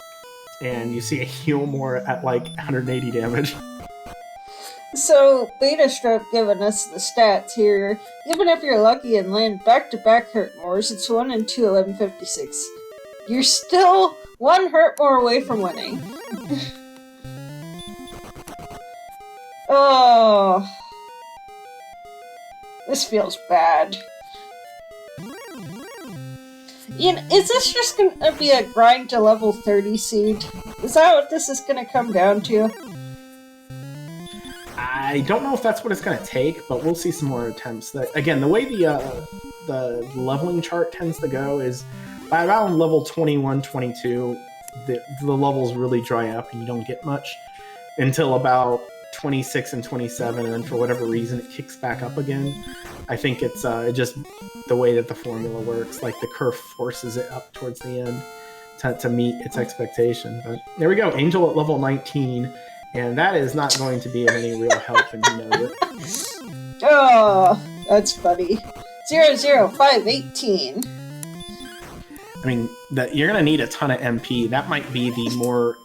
and you see a heal more at like 180 damage. So, Beta Strip giving us the stats here. Even if you're lucky and land back-to-back hurt mores, it's 1 and 2, 1156. You're still 1 hurt more away from winning. Oh. This feels bad. Is this just gonna be a grind to level 30 seed? Is that what this is gonna come down to? I don't know if that's what it's going to take, but we'll see some more attempts. Again, the way the leveling chart tends to go is by around level 21, 22, the levels really dry up and you don't get much until about 26 and 27, and then for whatever reason it kicks back up again. I think it's just the way that the formula works. Like the curve forces it up towards the end to meet its expectation. But there we go, Angel at level 19. And that is not going to be of any real help, and you know it. Oh, that's funny. 00518. I mean, you're going to need a ton of MP. That might be the more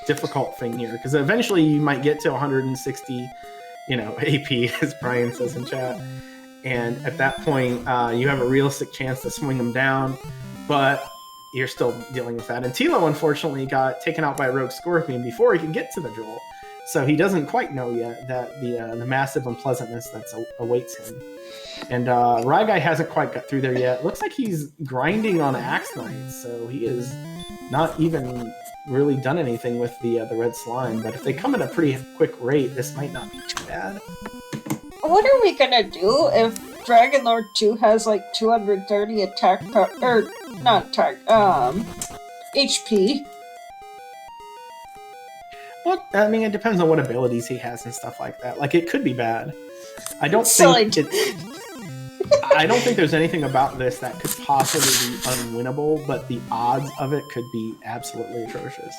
difficult thing here, because eventually you might get to 160, AP, as Brian says in chat. And at that point, you have a realistic chance to swing them down, but you're still dealing with that. And Tilo, unfortunately, got taken out by a Rogue Scorpion before he could get to the Droll. So he doesn't quite know yet that the massive unpleasantness that awaits him. And Ryguy hasn't quite got through there yet. Looks like he's grinding on Axe Knights, so he is not even really done anything with the red slime. But if they come at a pretty quick rate, this might not be too bad. What are we gonna do if Dragon Lord 2 has like 230 attack power, or not attack, HP? Well, I mean, it depends on what abilities he has and stuff like that. Like, it could be bad. I don't think there's anything about this that could possibly be unwinnable, but the odds of it could be absolutely atrocious.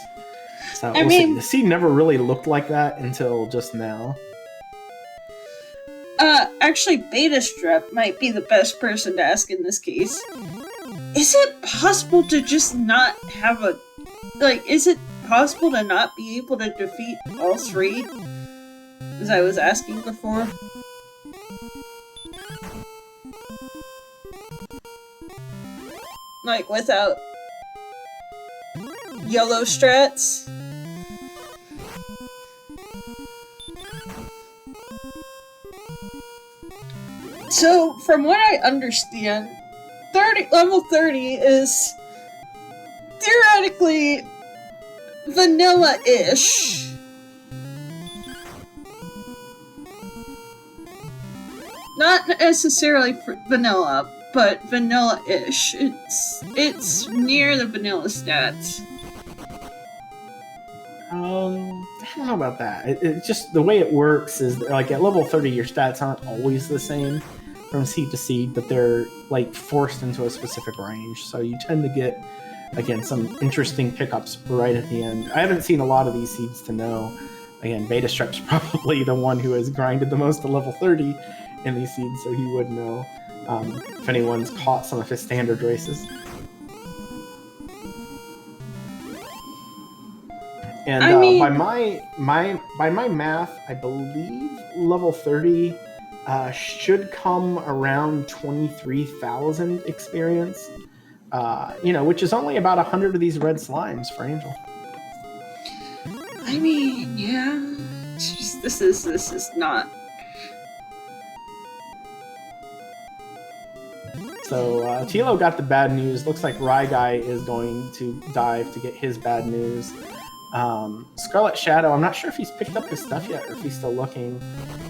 So we'll see. The seed never really looked like that until just now. Actually, Beta Strip might be the best person to ask in this case. Is it possible to just not have a... is it possible to not be able to defeat all 3? As I was asking before. Without yellow strats? So, from what I understand, level 30 is theoretically vanilla-ish. Not necessarily vanilla, but vanilla-ish. It's near the vanilla stats. I don't know about that. It's just the way it works is like at level 30, your stats aren't always the same from seed to seed, but they're like forced into a specific range. So you tend to get, again, some interesting pickups right at the end. I haven't seen a lot of these seeds to know. Again, Beta Strip's probably the one who has grinded the most to level 30 in these seeds, so he would know if anyone's caught some of his standard races. And by my math, I believe level 30 should come around 23,000 experience. Which is only about 100 of these red slimes for Angel. I mean, yeah. It's just This is not. So Tilo got the bad news. Looks like Ryguy is going to dive to get his bad news. ScarletShadoww, I'm not sure if he's picked up his stuff yet or if he's still looking.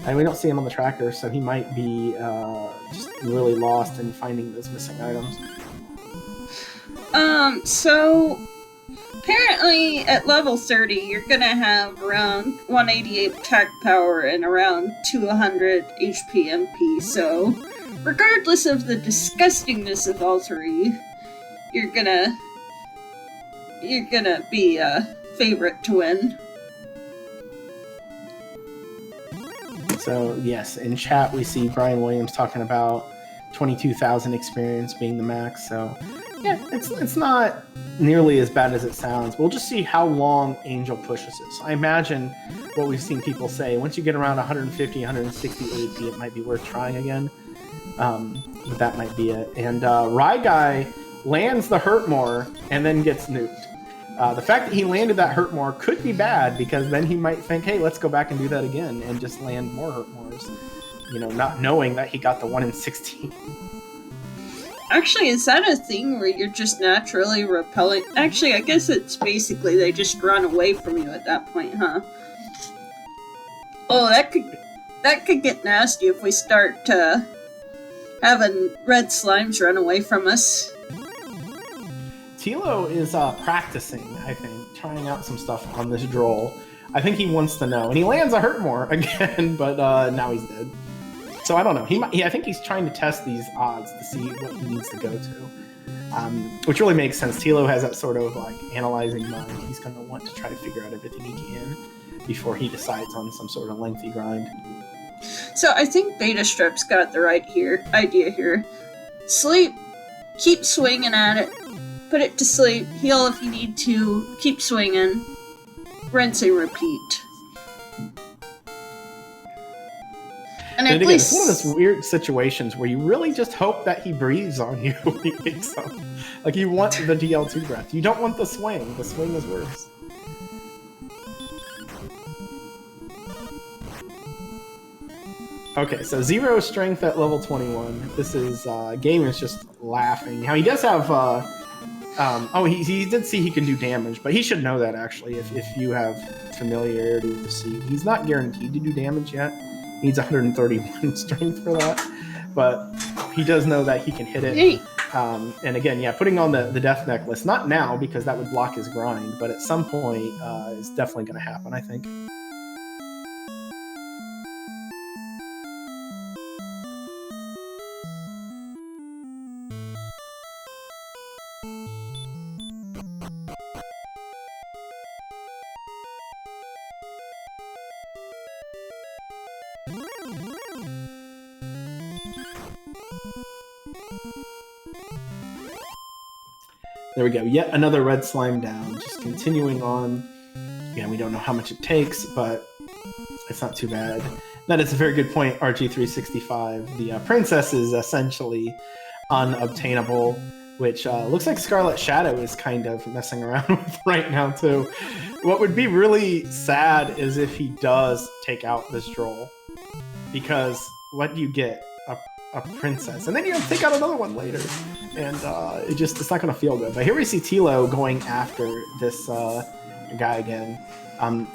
And we don't see him on the tracker, so he might be just really lost in finding those missing items. So apparently at level 30, you're gonna have around 188 attack power and around 200 HP MP, so regardless of the disgustingness of all three, you're gonna be a favorite to win. So yes, in chat we see Brian Williams talking about 22,000 experience being the max. So yeah, it's not nearly as bad as it sounds. We'll just see how long Angel pushes it. So I imagine what we've seen people say, once you get around 150, 160 AP, it might be worth trying again. But that might be it. And Ryguy lands the Hurtmore and then gets nuked. The fact that he landed that Hurtmore could be bad, because then he might think, hey, let's go back and do that again and just land more Hurtmores. You know, not knowing that he got the 1 in 16. Actually, is that a thing where you're just naturally repelling? Actually, I guess it's basically they just run away from you at that point, huh? Oh, that could get nasty if we start having red slimes run away from us. Tilo is practicing, I think, trying out some stuff on this droll. I think he wants to know. And he lands a Hurtmore again, but now he's dead. So I don't know. I think he's trying to test these odds to see what he needs to go to. Which really makes sense. Tilo has that sort of like analyzing mind. He's going to want to try to figure out everything he can before he decides on some sort of lengthy grind. So I think Beta Strip's got the right idea here. Sleep, keep swinging at it, put it to sleep, heal if you need to, keep swinging, rinse and repeat. And again, least... it's one of those weird situations where you really just hope that he breathes on you when he wakes up. Like, you want the DL2 breath. You don't want the swing. The swing is worse. Okay, so 0 strength at level 21. This is, Game is just laughing. Now, he does have, he did see he can do damage, but he should know that, actually, if you have familiarity with the seed. He's not guaranteed to do damage yet. He needs 131 strength for that, but he does know that he can hit it. Hey. And again, yeah, putting on the death necklace, not now, because that would block his grind, but at some point, is definitely going to happen, I think. There we go. Yet another red slime down. Just continuing on. Again, we don't know how much it takes, but it's not too bad. That is a very good point, RG365. The princess is essentially unobtainable, which looks like ScarletShadoww is kind of messing around with right now, too. What would be really sad is if he does take out this droll. Because what do you get? A princess. And then you have to take out another one later. And it's not going to feel good. But here we see Tilo going after this guy again.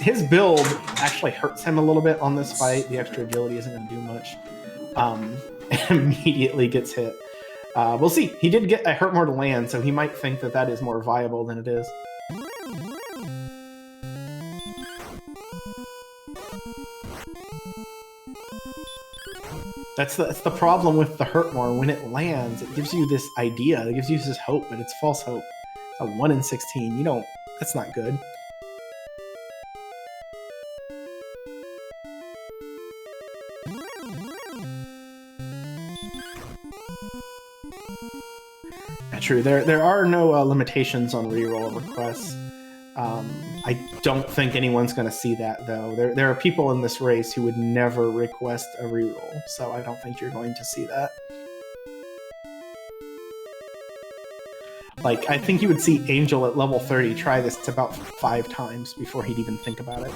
His build actually hurts him a little bit on this fight. The extra agility isn't going to do much. Immediately gets hit. We'll see. He did get a Hurtmore to land, so he might think that that is more viable than it is. That's the problem with the Hurtmore. When it lands, it gives you this idea. It gives you this hope, but it's false hope. It's a 1 in 16. You don't... That's not good. True. There are no limitations on reroll requests. I don't think anyone's going to see that, though. There are people in this race who would never request a reroll, so I don't think you're going to see that. Like, I think you would see Angel at level 30 try this about 5 times before he'd even think about it.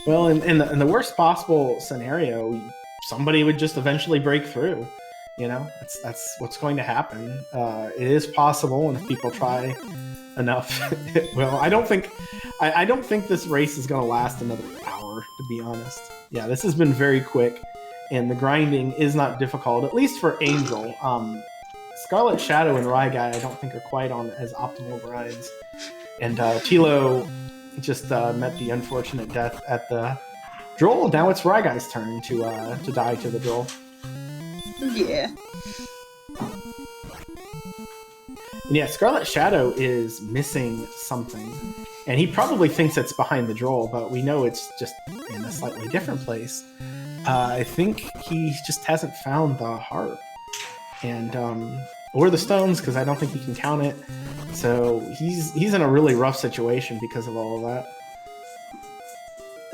Well, in the worst possible scenario, somebody would just eventually break through. You know, that's what's going to happen. It is possible, and if people try enough, it will. I don't think this race is going to last another hour, to be honest. Yeah, this has been very quick, and the grinding is not difficult, at least for Angel. ScarletShadoww and Ryguy, I don't think are quite on as optimal grinds, and Tilo just met the unfortunate death at the droll. Now it's Ryguy's turn to die to the droll. Yeah. And yeah, ScarletShadoww is missing something, and he probably thinks it's behind the droll, but we know it's just in a slightly different place. I think he just hasn't found the harp, and or the stones, because I don't think he can count it. So he's in a really rough situation because of all of that.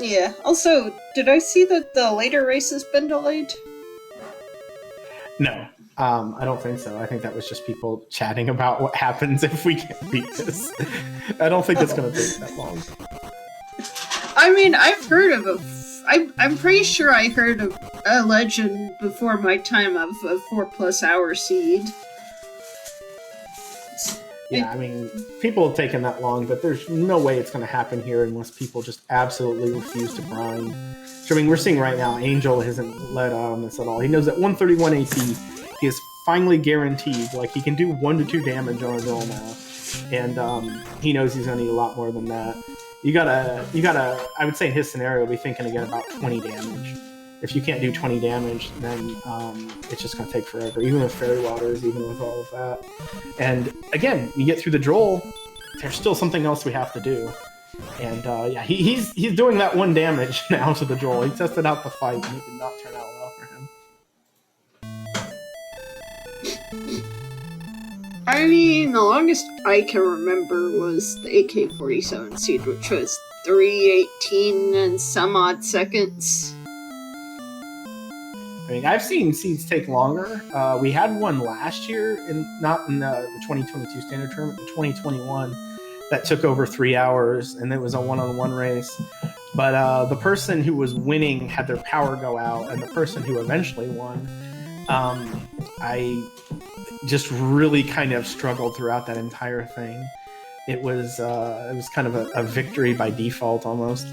Yeah. Also, did I see that the later race has been delayed? No, I don't think so. I think that was just people chatting about what happens if we can't beat this. I don't think it's going to take that long. I mean, I've heard of I'm pretty sure I heard of a legend before my time of a 4+ hour seed. Yeah, I mean, people have taken that long, but there's no way it's going to happen here unless people just absolutely refuse to grind. So, I mean, we're seeing right now, Angel hasn't let on this at all. He knows at 131 AP, he is finally guaranteed, like, he can do 1 to 2 damage on a roll now. And he knows he's going to need a lot more than that. You gotta, I would say in his scenario, be thinking to get about 20 damage. If you can't do 20 damage, then it's just going to take forever, even with Fairy Waters, even with all of that. And again, you get through the droll, there's still something else we have to do. And yeah, he's doing that 1 damage now to the droll. He tested out the fight, and it did not turn out well for him. I mean, the longest I can remember was the AK-47 seed, which was 3:18 and some odd seconds. I mean, I've seen seeds take longer. We had one last year, not in the 2022 standard tournament, the 2021, that took over 3 hours, and it was a one-on-one race. But the person who was winning had their power go out, and the person who eventually won, I just really kind of struggled throughout that entire thing. It was kind of a victory by default almost.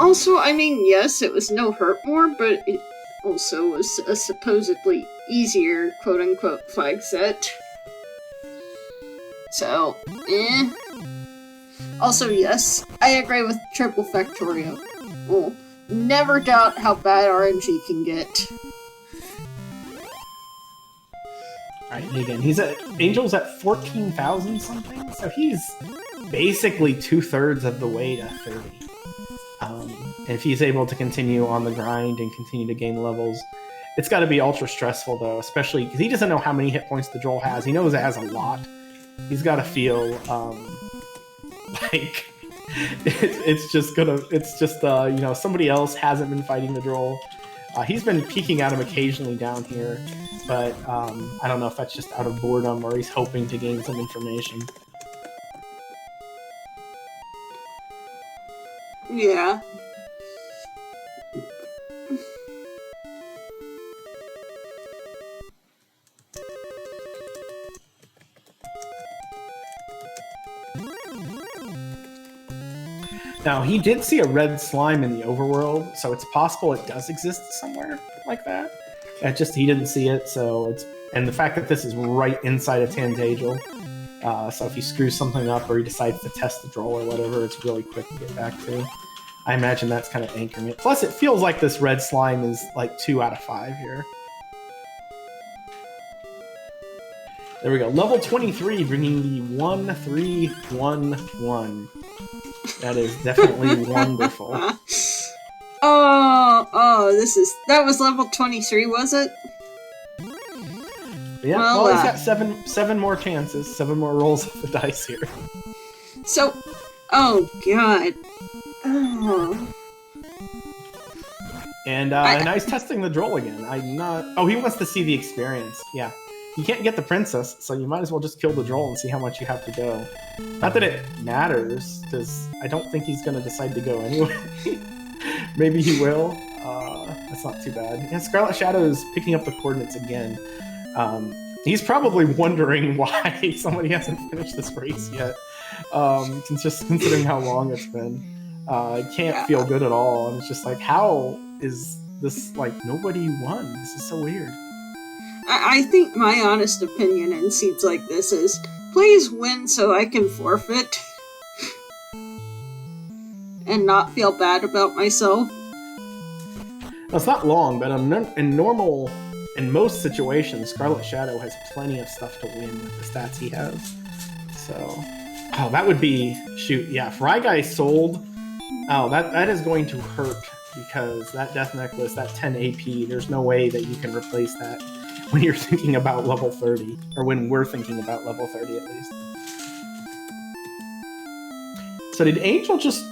Also, I mean, yes, it was no hurt more, but it also was a supposedly easier quote-unquote flag set. So, eh. Also, yes, I agree with Triple Factorio. Well, never doubt how bad RNG can get. Alright, and again, Angel's at 14,000 something, so he's basically 2/3 of the way to 30. If he's able to continue on the grind and continue to gain levels, it's got to be ultra stressful though, especially because he doesn't know how many hit points the droll has. He knows it has a lot. He's got to feel like it's just you know, somebody else hasn't been fighting the droll. He's been peeking at him occasionally down here, but I don't know if that's just out of boredom or he's hoping to gain some information. Yeah. Now, he did see a red slime in the overworld, so it's possible it does exist somewhere like that. He didn't see it, so it's... And the fact that this is right inside of Tantagel, so if he screws something up or he decides to test the droll or whatever, it's really quick to get back to. I imagine that's kind of anchoring it. Plus, it feels like this red slime is like 2 out of 5 here. There we go. Level 23, bringing the 1311. That is definitely wonderful. That was level 23, was it? Yeah, well, he's got seven more chances, 7 more rolls of the dice here. So, oh god. Oh. And he's testing the droll again. Oh, he wants to see the experience. Yeah. you can't get the princess, so you might as well just kill the droll and see how much you have to go. Not that it matters, because I don't think he's going to decide to go anyway. Maybe he will. That's not too bad. Yeah, ScarletShadoww is picking up the coordinates again. He's probably wondering why somebody hasn't finished this race yet. Just considering how long it's been. I can't feel good at all. And it's just like, how is this, like, nobody won? This is so weird. I think my honest opinion in seeds like this is, please win so I can forfeit. And not feel bad about myself. Well, it's not long, but in most situations, ScarletShadoww has plenty of stuff to win with the stats he has. So, oh, that would be, shoot, yeah, if ryguy sold, oh, that is going to hurt, because that death necklace, that 10 AP, there's no way that you can replace that when you're thinking about level 30, or when we're thinking about level 30 at least. So did Angel just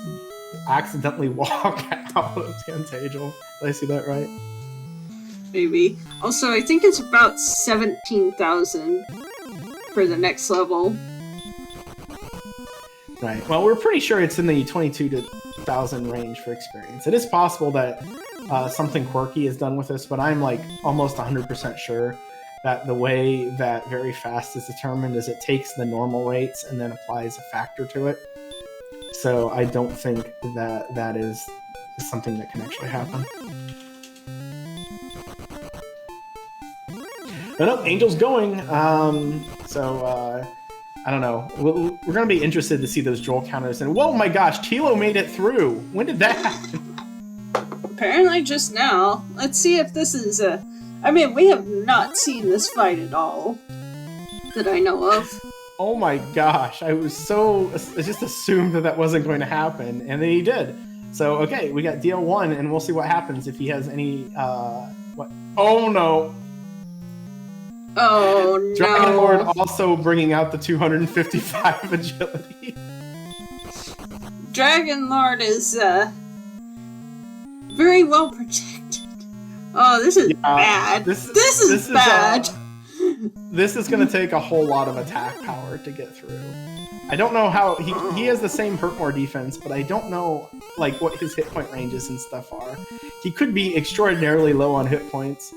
accidentally walk out of Tantagel? Did I see that right? Maybe. Also, I think it's about 17,000 for the next level. Right. Well, we're pretty sure it's in the 22,000 range for experience. It is possible that something quirky is done with this, but I'm like almost 100% sure that the way that very fast is determined is it takes the normal rates and then applies a factor to it. So I don't think that that is something that can actually happen. But no, Angel's going. I don't know. We're going to be interested to see those droll counters. And whoa, my gosh, Thilo made it through. When did that happen? Apparently just now. Let's see if this is a... I mean, we have not seen this fight at all that I know of. Oh my gosh, I just assumed that wasn't going to happen, and then he did. So, okay, we got DL1, and we'll see what happens if he has any, what? Oh no! Oh no! Dragon Lord also bringing out the 255 agility. Dragon Lord is, very well protected. Oh, this is bad. This is bad. This is going to take a whole lot of attack power to get through. I don't know how... He has the same hurt more defense, but I don't know like what his hit point ranges and stuff are. He could be extraordinarily low on hit points,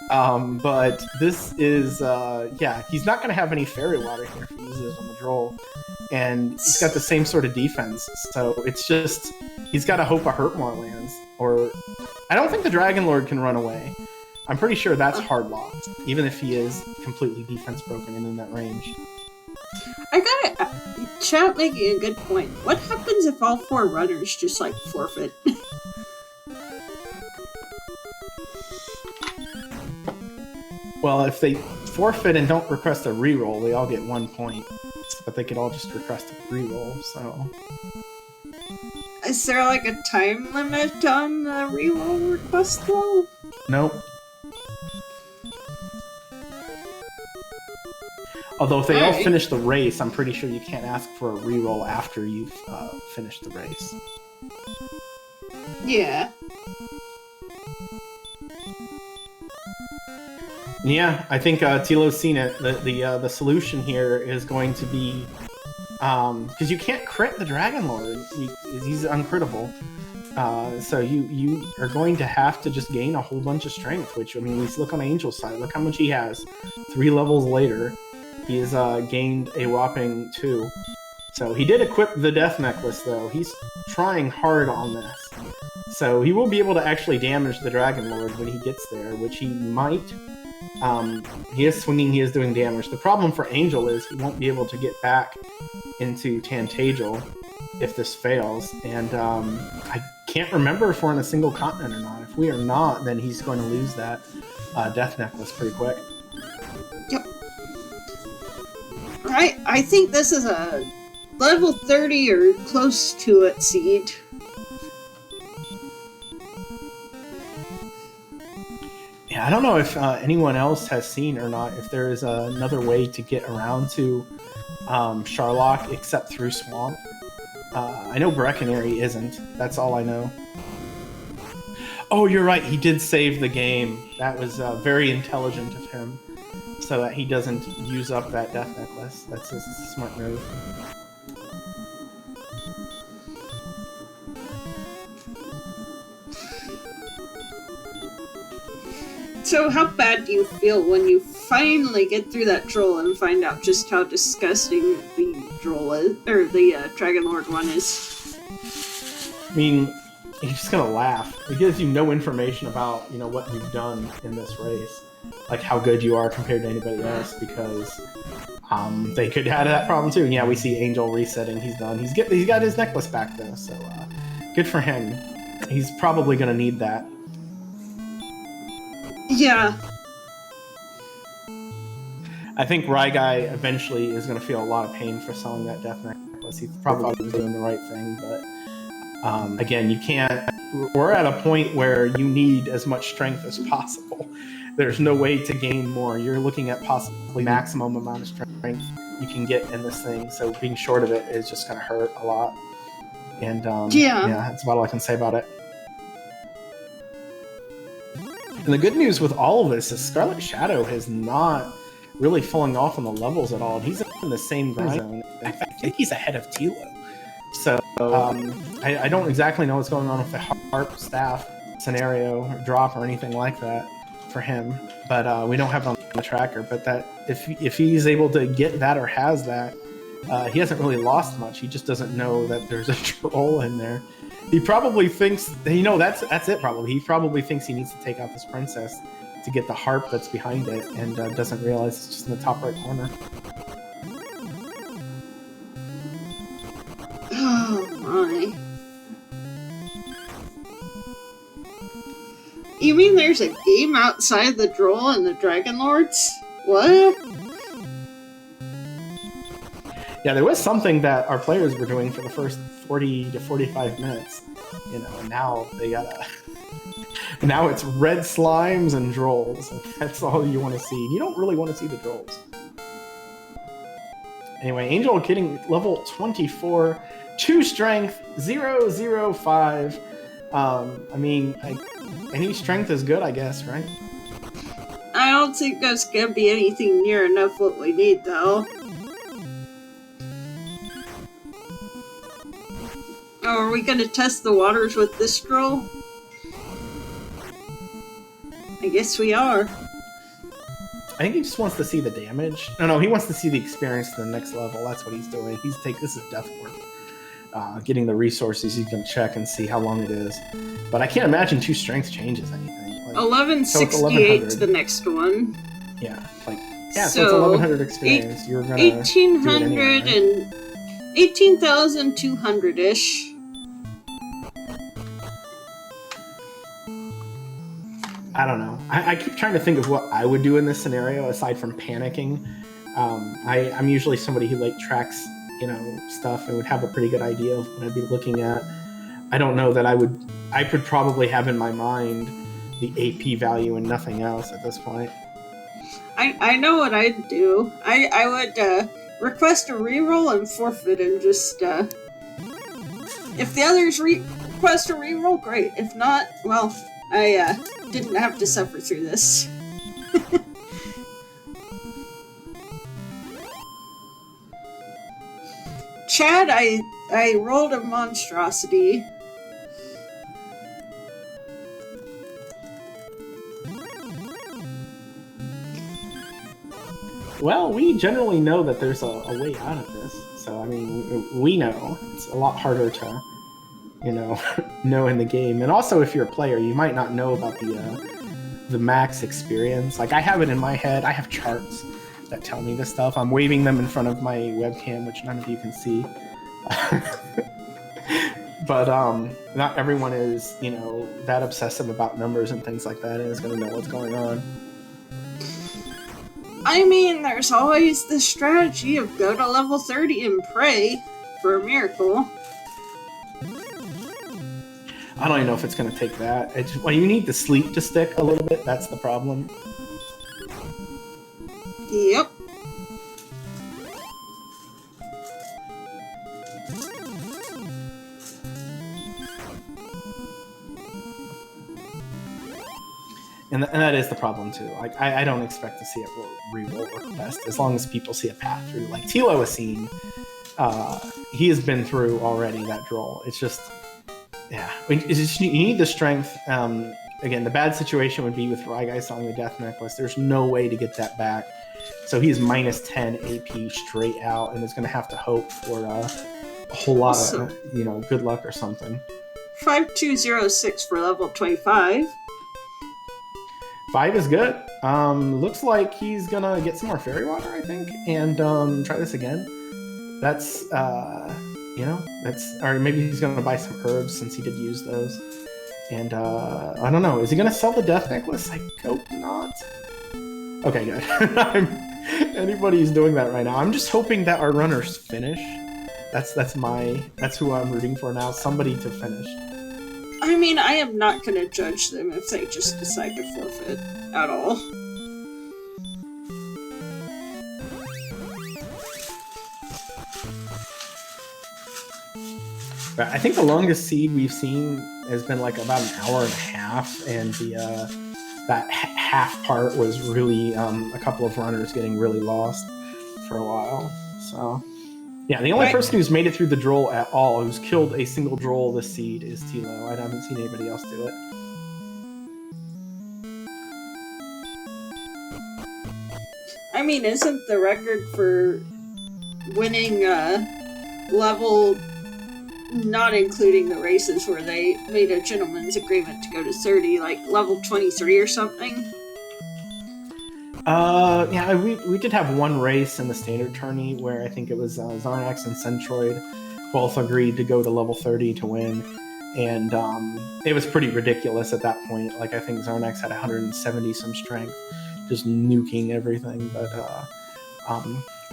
but this is... yeah, he's not going to have any fairy water here if he uses it on the droll. And he's got the same sort of defense, so it's just... He's got to hope a hurt more lands, or... I don't think the Dragon Lord can run away. I'm pretty sure that's hard locked, even if he is completely defense broken and in that range. I got it. Chat making a good point. What happens if all four runners just like forfeit? Well, if they forfeit and don't request a reroll, they all get 1 point. But they could all just request a reroll, so... Is there like a time limit on the reroll request though? Nope. Although if they all finish the race, I'm pretty sure you can't ask for a reroll after you've finished the race. Yeah. Yeah, I think Thilo's seen it. The solution here is going to be... because you can't crit the Dragon Lord. He's uncrittable. So you are going to have to just gain a whole bunch of strength, which, I mean, let's look on Angel's side. Look how much he has. 3 levels later, he has gained a whopping 2. So he did equip the Death Necklace, though. He's trying hard on this. So he will be able to actually damage the Dragon Lord when he gets there, which he might. He is swinging, he is doing damage. The problem for Angel is he won't be able to get back into Tantagel if this fails. And I can't remember if we're on a single continent or not. If we are not, then he's going to lose that Death Necklace pretty quick. Yep. Alright, I think this is a level 30 or close to it seed. Yeah, I don't know if anyone else has seen or not, if there is another way to get around to Sharlock except through Swamp. I know Breckenary isn't. That's all I know. Oh, you're right. He did save the game. That was very intelligent of him. so that he doesn't use up that death necklace. That's his smart move. So how bad do you feel when you finally get through that troll and find out just how disgusting the troll is, or the Dragon Lord one is? I mean, you're just gonna laugh. It gives you no information about, what you've done in this race, like how good you are compared to anybody else, because they could have that problem too. And yeah, we see Angel resetting. He's done. He's got his necklace back though, so good for him. He's probably gonna need that. Yeah. I think Ryguy eventually is going to feel a lot of pain for selling that death necklace. He probably thought he was doing the right thing, but again, you can't. We're at a point where you need as much strength as possible. There's no way to gain more. You're looking at possibly maximum amount of strength you can get in this thing, so being short of it is just going to hurt a lot. And yeah, that's about all I can say about it. And the good news with all of this is ScarletShadoww has not really falling off on the levels at all. He's in the same grind zone. In fact, I think he's ahead of Thilo. So I don't exactly know what's going on with the harp staff scenario or drop or anything like that for him. But we don't have it on the tracker. But that if he's able to get that or has that, he hasn't really lost much. He just doesn't know that there's a troll in there. He probably thinks, that's it probably. He probably thinks he needs to take out this princess to get the harp that's behind it, and doesn't realize it's just in the top right corner. Oh my. You mean there's a game outside the Droll and the Dragon Lords? What? Yeah, there was something that our players were doing for the first 40 to 45 minutes, and now they gotta... Now it's red slimes and drolls. That's all you want to see. You don't really want to see the drolls. Anyway, Angel getting level 24, 2 strength, 005. Any strength is good, I guess, right? I don't think that's gonna be anything near enough what we need, though. Oh, are we gonna test the waters with this droll? I guess we are. I think he just wants to see the damage. No, he wants to see the experience to the next level. That's what he's doing. This is death work. Getting the resources, you can check and see how long it is. But I can't imagine 2 strength changes anything. 1168 the next one. Yeah, so it's 1100 experience. You're gonna 1800 anyway, right? and 18,200-ish. I don't know. I keep trying to think of what I would do in this scenario aside from panicking. I'm usually somebody who tracks, stuff and would have a pretty good idea of what I'd be looking at. I don't know that I could probably have in my mind the AP value and nothing else at this point. I know what I'd do. I would request a reroll and forfeit and just if the others request a reroll, great. If not, well, I didn't have to suffer through this. Chad, I rolled a monstrosity. Well, we generally know that there's a way out of this. So, we know. It's a lot harder to, know in the game. And also, if you're a player, you might not know about the max experience. I have it in my head. I have charts that tell me this stuff. I'm waving them in front of my webcam, which none of you can see. But not everyone is, that obsessive about numbers and things like that and is going to know what's going on. There's always the strategy of go to level 30 and pray for a miracle. I don't even know if it's going to take that. You need the sleep to stick a little bit. That's the problem. Yep. And that is the problem too. Like I don't expect to see it re-roll request as long as people see a path through. Like Tilo has seen, he has been through already that droll. It's just, yeah, you need the strength. Again, the bad situation would be with Ryguy selling the death necklace. There's no way to get that back. So he's minus 10 AP straight out, and is going to have to hope for a whole lot of, good luck or something. 5206 for level 25. 5 is good. Looks like he's gonna get some more fairy water, I think, and try this again. That's or maybe he's gonna buy some herbs since he did use those. And I don't know. Is he gonna sell the death necklace? I hope not. Okay, good. Anybody who's doing that right now, I'm just hoping that our runners finish. That's who I'm rooting for now. Somebody to finish. I mean, I am not going to judge them if they just decide to forfeit at all. I think the longest seed we've seen has been like about an hour and a half, and that half part was really a couple of runners getting really lost for a while. So, yeah, the only person who's made it through the droll at all, who's killed a single droll this seed, is Tilo. I haven't seen anybody else do it. I mean, isn't the record for winning level, not including the races where they made a gentleman's agreement to go to 30, like level 23 or something? Yeah, we did have one race in the standard tourney where I think it was Zarnax and Centroid both agreed to go to level 30 to win, and it was pretty ridiculous at that point. Like, I think Zarnax had 170 some strength, just nuking everything, but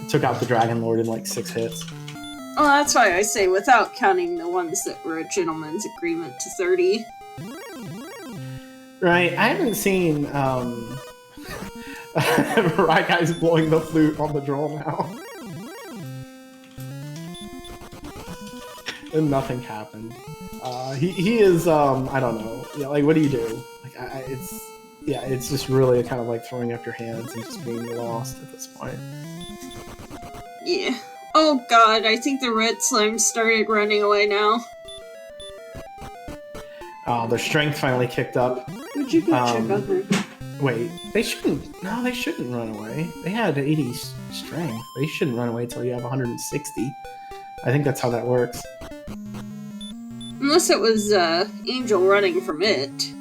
took out the Dragon Lord in like 6 hits. Oh, that's why I say without counting the ones that were a gentleman's agreement to 30. Right, I haven't seen Ryguy's blowing the flute on the droll now. And nothing happened. He is, I don't know. Yeah, like, what do you do? Like, it's just really kind of like throwing up your hands and just being lost at this point. Yeah. Oh god, I think the red slime started running away now. Their strength finally kicked up. Would you go check on her? Wait, they shouldn't. No, they shouldn't run away. They had 80 strength. They shouldn't run away until you have 160. I think that's how that works. Unless it was Angel running from it.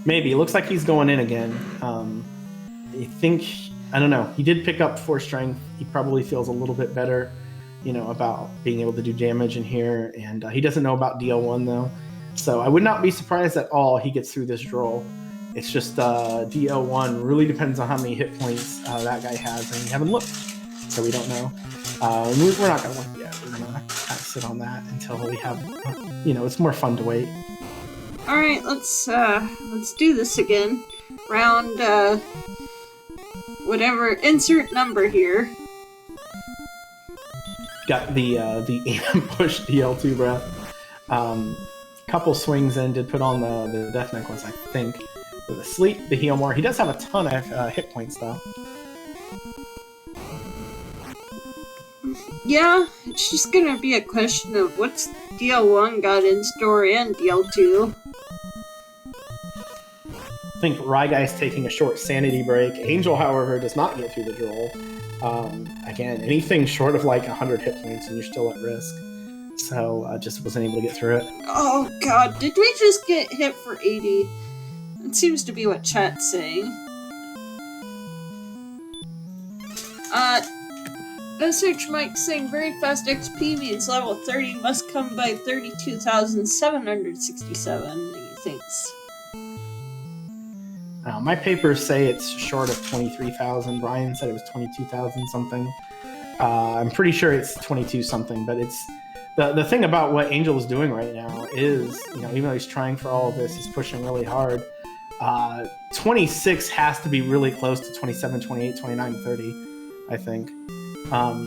Maybe. It looks like he's going in again. I don't know. He did pick up 4 strength. He probably feels a little bit better, about being able to do damage in here. And he doesn't know about DL1 though. So I would not be surprised at all he gets through this droll. It's just DL1 really depends on how many hit points that guy has, and we haven't looked, so we don't know. We're not going to look yet. We're going to kind of sit on that until we have, it's more fun to wait. All right, let's do this again. Round whatever, insert number here. Got the ambush DL2 breath. Couple swings in, did put on the death necklace, I think. With the sleep, the heal more. He does have a ton of hit points though. Yeah, it's just gonna be a question of what's DL1 got in store and DL2. I think Ryguy's taking a short sanity break. Angel, however, does not get through the droll. Again, anything short of like 100 hit points and you're still at risk. So just wasn't able to get through it. Oh god, did we just get hit for 80? It seems to be what chat's saying. SH Mike saying very fast XP means level 30 must come by 32,767, he thinks. My papers say it's short of 23,000. Brian said it was 22,000 something. I'm pretty sure it's 22 something, but it's the thing about what Angel is doing right now is, even though he's trying for all of this, he's pushing really hard. 26 has to be really close to 27, 28, 29, 30, I think. I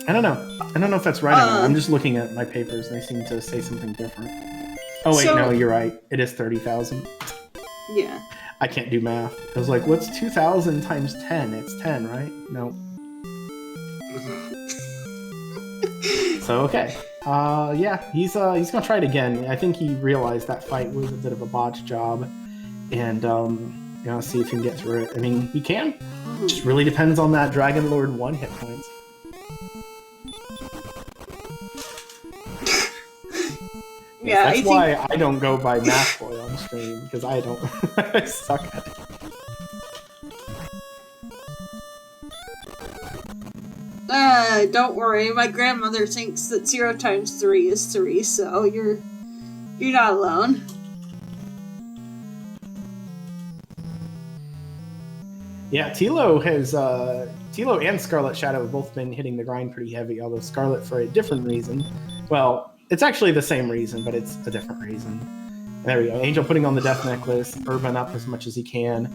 don't know. I don't know if that's right or not. I'm just looking at my papers and they seem to say something different. Oh wait, no, you're right. It is 30,000. Yeah. I can't do math. I was like, what's 2,000 times 10? It's 10, right? No. So, okay. Yeah, he's gonna try it again. I think he realized that fight was a bit of a botch job. And, see if he can get through it. I mean, he can. It just really depends on that Dragon Lord 1 hit points. Yeah, that's why I don't go by math boy on stream, because I don't. I suck at it. Don't worry. My grandmother thinks that 0 times 3 is 3, so you're not alone. Yeah, Tilo and ScarletShadoww have both been hitting the grind pretty heavy, although Scarlet for a different reason. Well, it's actually the same reason, but it's a different reason. There we go. Angel putting on the death necklace, Urban up as much as he can.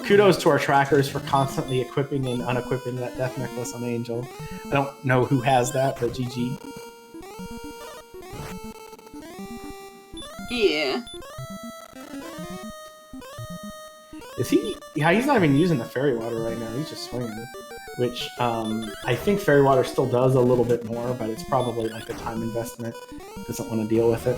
Kudos to our trackers for constantly equipping and unequipping that death necklace on Angel. I don't know who has that, but GG. Yeah. Is he? Yeah, he's not even using the fairy water right now. He's just swinging. Which I think fairy water still does a little bit more, but it's probably like a time investment. Doesn't want to deal with it.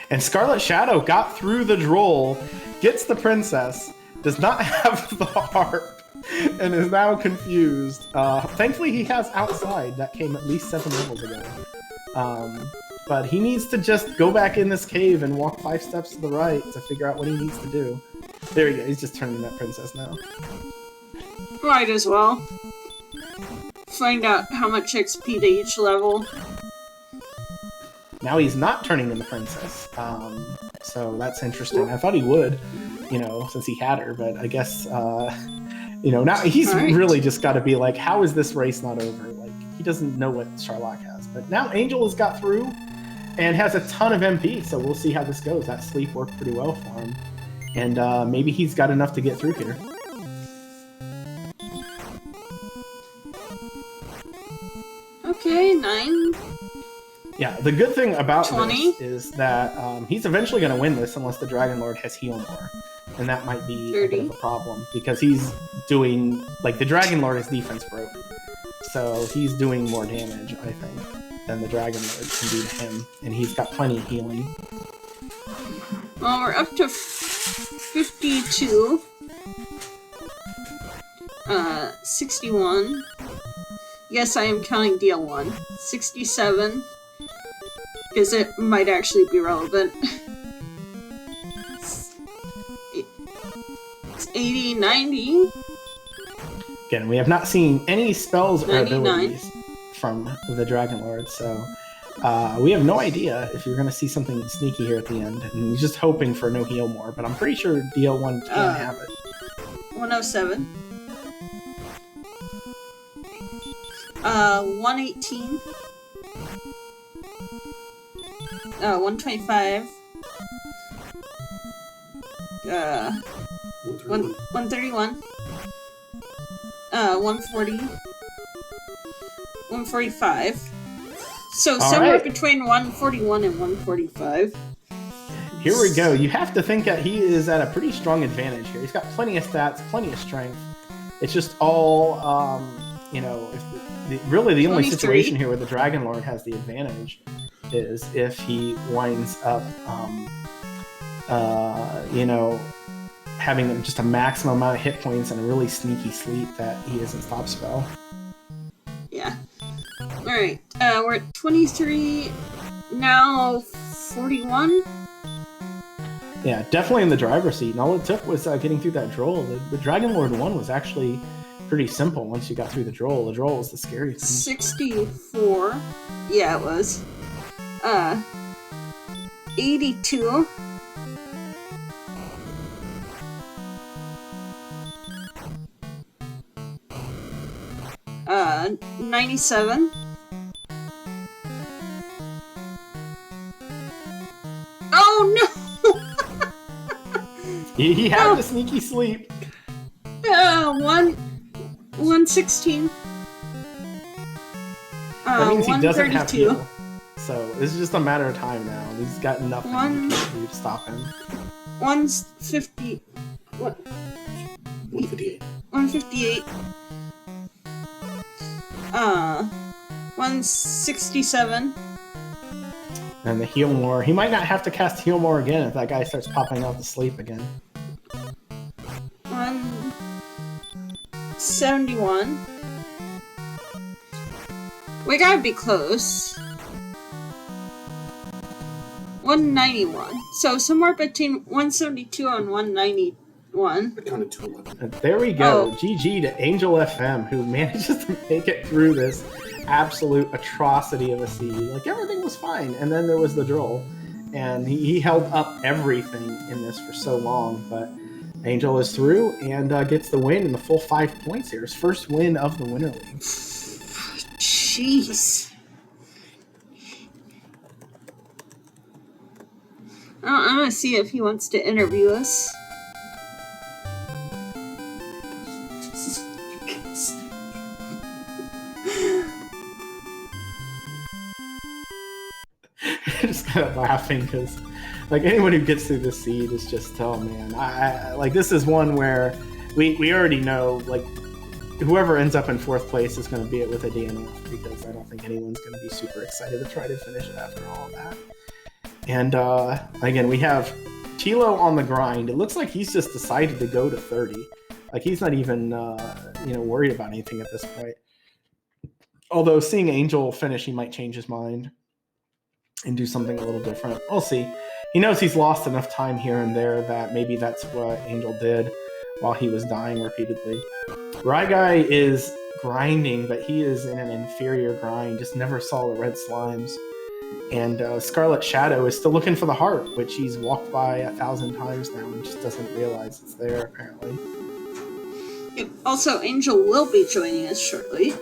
And ScarletShadoww got through the droll, gets the princess, does not have the harp, and is now confused. Thankfully, he has outside. That came at least 7 levels ago. But he needs to just go back in this cave and walk 5 steps to the right to figure out what he needs to do. There he goes. He's just turning that princess now. Might as well. Find out how much XP to each level. Now he's not turning in the princess. So that's interesting. I thought he would, since he had her, but I guess, now he's really just got to be like, how is this race not over? Like, he doesn't know what Charlotte has. But now Angel has got through and has a ton of MP, so we'll see how this goes. That sleep worked pretty well for him. And maybe he's got enough to get through here. Okay, 9. Yeah, the good thing about 20? this is that he's eventually going to win this unless the Dragon Lord has heal more. And that might be 30. a bit of a problem, because he's doing, the Dragon Lord is defense broke. So he's doing more damage, I think, than the Dragon Lord can do to him. And he's got plenty of healing. Well, we're up to 52. 61. Yes, I am counting DL1. 67. Because it might actually be relevant. It's 80, 90. Again, we have not seen any spells 99. or abilities from the Dragon Lord, so we have no idea if you're going to see something sneaky here at the end. And he's just hoping for no heal more, but I'm pretty sure DL1 can have it. 107. 118. 125. 131. 140. 145. So All somewhere right. between 141 and 145. Here we go. You have to think that he is at a pretty strong advantage here. He's got plenty of stats, plenty of strength. It's just all, really the only 23. situation here where the Dragon Lord has the advantage is if he winds up, having just a maximum amount of hit points and a really sneaky sleep that he isn't stop spell. Yeah. Alright, we're at 23, now 41. Yeah, definitely in the driver's seat. And all it took was getting through that droll. The Dragon Lord 1 was actually pretty simple once you got through the droll. The droll was the scary thing. 64. Yeah, it was. 82. 97. Oh no! He had the sneaky sleep. 116. That means he doesn't have 132. heal. So this is just a matter of time now. He's got nothing he can do to stop him. 150. What? 158. 158. 167. And the heal more. He might not have to cast heal more again if that guy starts popping out to sleep again. 171. We gotta be close. 191. So somewhere between 172 and 191. I counted 211. And there we go. Oh. GG to Angel FM, who manages to make it through this absolute atrocity of a seed. Like, everything was fine, and then there was the droll. And he held up everything in this for so long, but Angel is through and gets the win in the full 5 points here. His first win of the Winter League. Jeez. I'm gonna see if he wants to interview us. Just kind of laughing because, like, anyone who gets through this seed is just, oh man, I like, this is one where we already know, like, whoever ends up in 4th place is going to be it with a DNF, because I don't think anyone's going to be super excited to try to finish it after all of that. And again, we have Tilo on the grind. It looks like he's just decided to go to 30. Like, he's not even worried about anything at this point. Although seeing Angel finish, he might change his mind and do something a little different. We'll see. He knows he's lost enough time here and there that maybe that's what Angel did while he was dying repeatedly. Ryguy is grinding, but he is in an inferior grind. Just never saw the red slimes. And ScarletShadoww is still looking for the heart, which he's walked by 1,000 times now and just doesn't realize it's there, apparently. Also, Angel will be joining us shortly.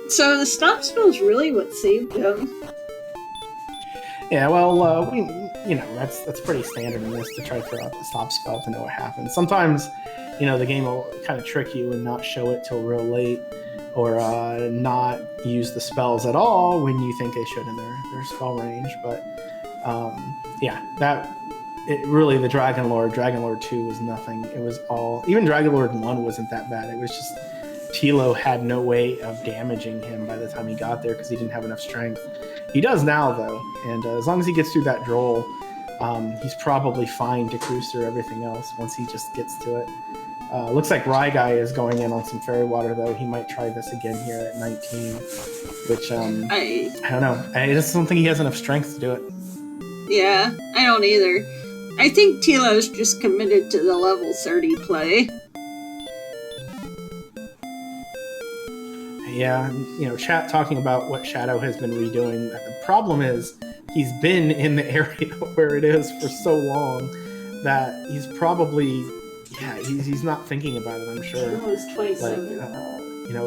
So the stop spell is really what saved him. Yeah, well, that's pretty standard in this, to try to throw out the stop spell to know what happens. Sometimes, the game will kind of trick you and not show it till real late, or not use the spells at all when you think they should in their spell range. But really, the Dragon Lord 2 was nothing. It was all, even Dragon Lord 1 wasn't that bad. It was just Tilo had no way of damaging him by the time he got there because he didn't have enough strength. He does now, though, and as long as he gets through that droll, he's probably fine to cruise through everything else once he just gets to it. Looks like Ryguy is going in on some fairy water, though. He might try this again here at 19, which I don't know. I just don't think he has enough strength to do it. Yeah, I don't either. I think Tilo's just committed to the level 30 play. Yeah, chat talking about what Shadow has been redoing. The problem is he's been in the area where it is for so long that he's probably, he's not thinking about it, I'm sure. It was 27.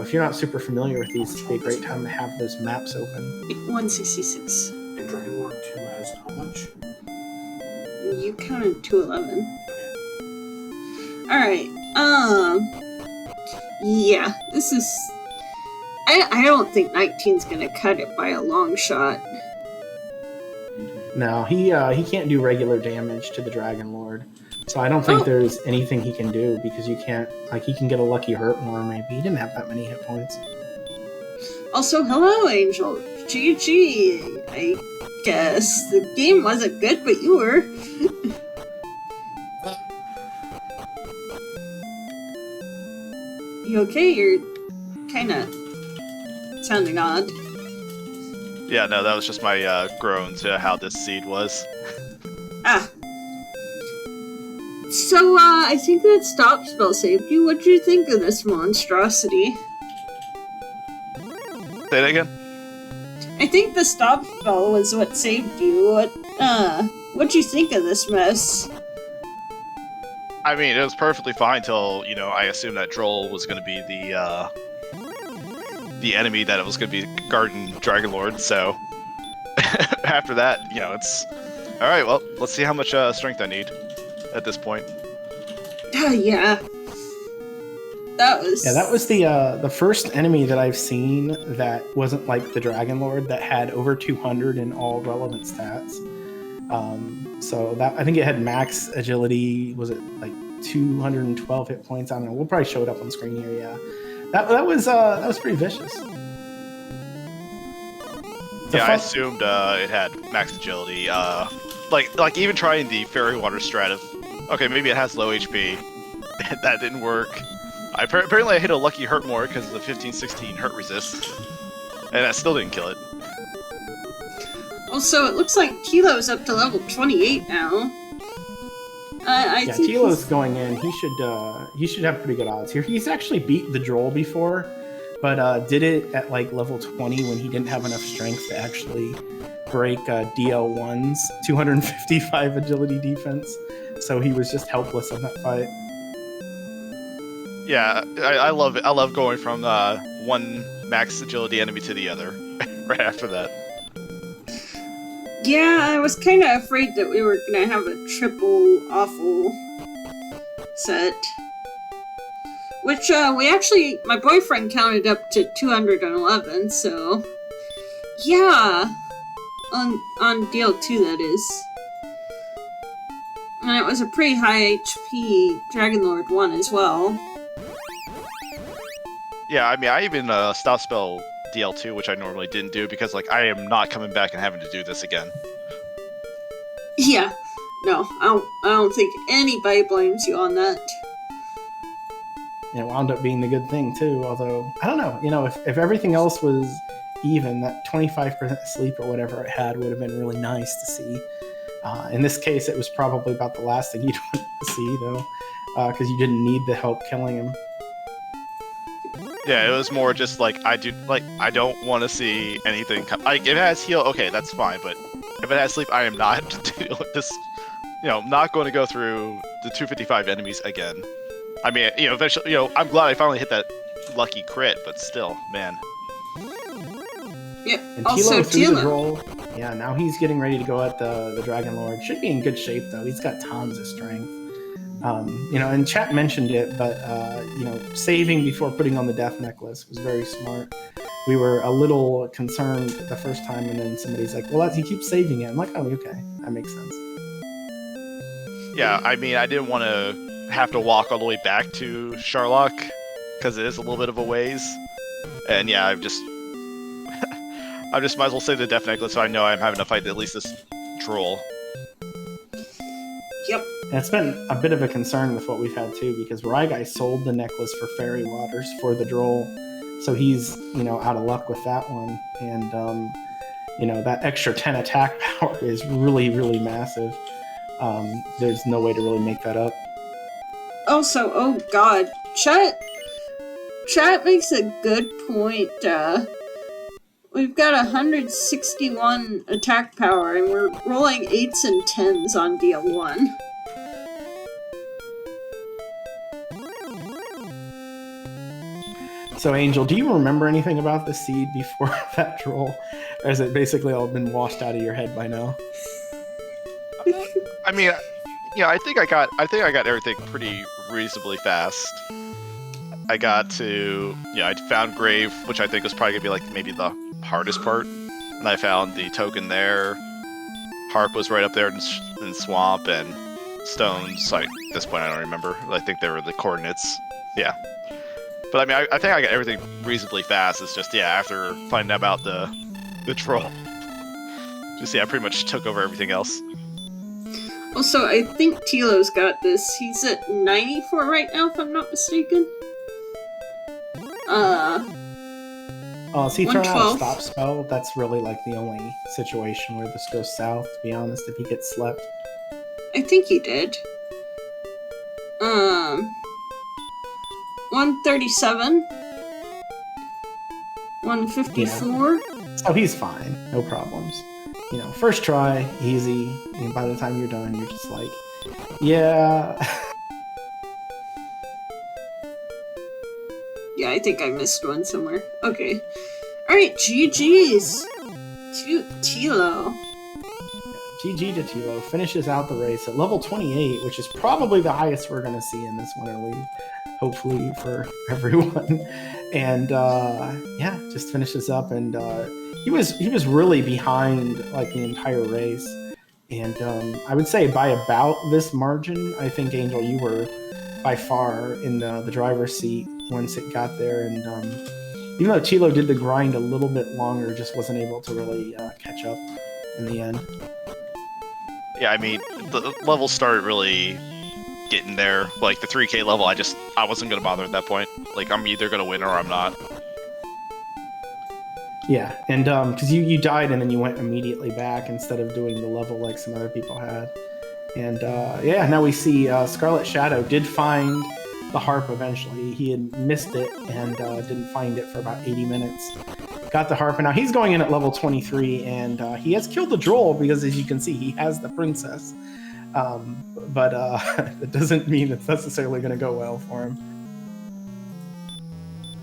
If you're not super familiar with these, it'd be a great time to have those maps open. 166. And Dragon Lord 2 has how much? You counted 211. Alright, yeah, this is... I don't think 19's gonna cut it by a long shot. No, he can't do regular damage to the Dragon Lord. So I don't think there's anything he can do, because you can't, he can get a lucky hurt more, maybe. He didn't have that many hit points. Also, hello, Angel. GG, I guess. The game wasn't good, but you were. You okay? You're kinda sounding odd. Yeah, no, that was just my groan to how this seed was. Ah. So, I think that stop spell saved you. What do you think of this monstrosity? Say that again? I think the stop spell was what saved you. What'd you think of this mess? I mean, it was perfectly fine till, I assumed that Droll was going to be the enemy, that it was going to be Garden Dragon Lord, so after that, it's... Alright, well, let's see how much strength I need at this point. Yeah. That was the first enemy that I've seen that wasn't like the Dragon Lord that had over 200 in all relevant stats. So that I think it had max agility. Was it like 212 hit points? I don't know. We'll probably show it up on screen here. Yeah, that was pretty vicious. I assumed it had max agility. Like even trying the fairy water strat of, okay, maybe it has low HP. That didn't work. Apparently I hit a lucky hurt more because of the 15-16 hurt resist, and that still didn't kill it. Also, it looks like Tilo's up to level 28 now. I think Tilo's going in. He should have pretty good odds here. He's actually beat the Droll before, but did it at like level 20 when he didn't have enough strength to actually break DL1's 255 agility defense. So he was just helpless in that fight. Yeah, I love it. I love going from one max agility enemy to the other right after that. Yeah, I was kind of afraid that we were gonna have a triple awful set. Which, my boyfriend counted up to 211, so... Yeah! On DL2, that is. And it was a pretty high HP Dragon Lord one as well. Yeah, I mean, I even stop spell DL2, which I normally didn't do, because, like, I am not coming back and having to do this again. Yeah. No, I don't think anybody blames you on that. And it wound up being the good thing, too, although, I don't know, if everything else was even, that 25% sleep or whatever it had would have been really nice to see. In this case, it was probably about the last thing you'd want to see, though, because you didn't need the help killing him. Yeah, it was more just like I don't want to see anything come. Like, if it has heal, okay, that's fine. But if it has sleep, I am not this. Not going to go through the 255 enemies again. I mean, eventually, I'm glad I finally hit that lucky crit, but still, man. Yeah. And Also, Tilo through the roll. Yeah, now he's getting ready to go at the Dragon Lord. Should be in good shape though. He's got tons of strength. And chat mentioned it, but saving before putting on the death necklace was very smart. We were a little concerned the first time, and then somebody's like, "Well, he keeps saving it." I'm like, "Oh, okay, that makes sense." Yeah, I mean, I didn't want to have to walk all the way back to Sharlock because it is a little bit of a ways, and yeah, I just might as well save the death necklace so I know I'm having to fight at least this troll. Yep. And it's been a bit of a concern with what we've had too, because Ryguy sold the necklace for fairy waters for the Droll, so he's out of luck with that one. And that extra 10 attack power is really, really massive. There's no way to really make that up. Also, oh god, chat makes a good point. We've got 161 attack power, and we're rolling 8s and 10s on DL1. So, Angel, do you remember anything about the seed before that Droll? Or has it basically all been washed out of your head by now? I mean, I think I got everything pretty reasonably fast. I got to, I found Grave, which I think was probably gonna be like maybe the hardest part, and I found the token there. Harp was right up there in Swamp, and Stones, at this point I don't remember. I think they were the coordinates. Yeah. But I mean, I think I got everything reasonably fast. It's just, after finding out about the troll, I pretty much took over everything else. Also, I think Tilo's got this. He's at 94 right now, if I'm not mistaken. Is he throwing out a stop spell? That's really like the only situation where this goes south, to be honest, if he gets slept. I think he did. 137. 154. Yeah. Oh, he's fine. No problems. First try, easy. And by the time you're done, you're just like, yeah. Yeah, I think I missed one somewhere. Okay. Alright, GG's to Tilo. GG to Tilo. Finishes out the race at level 28, which is probably the highest we're going to see in this Winter League. hopefully for everyone. And yeah, just finishes up, and he was really behind like the entire race. And I would say by about this margin, I think Angel, you were by far in the driver's seat once it got there. And even though Tilo did the grind a little bit longer, just wasn't able to really catch up in the end. Yeah, I mean, the level started really getting there. Like the 3K level, I wasn't gonna bother at that point. Like I'm either gonna win or I'm not. Yeah, and because you died and then you went immediately back instead of doing the level like some other people had. And yeah, now we see ScarletShadoww did find the harp eventually. He had missed it and didn't find it for about 80 minutes. Got the harp, and now he's going in at level 23, and he has killed the droll because, as you can see, he has the princess. But it doesn't mean it's necessarily going to go well for him.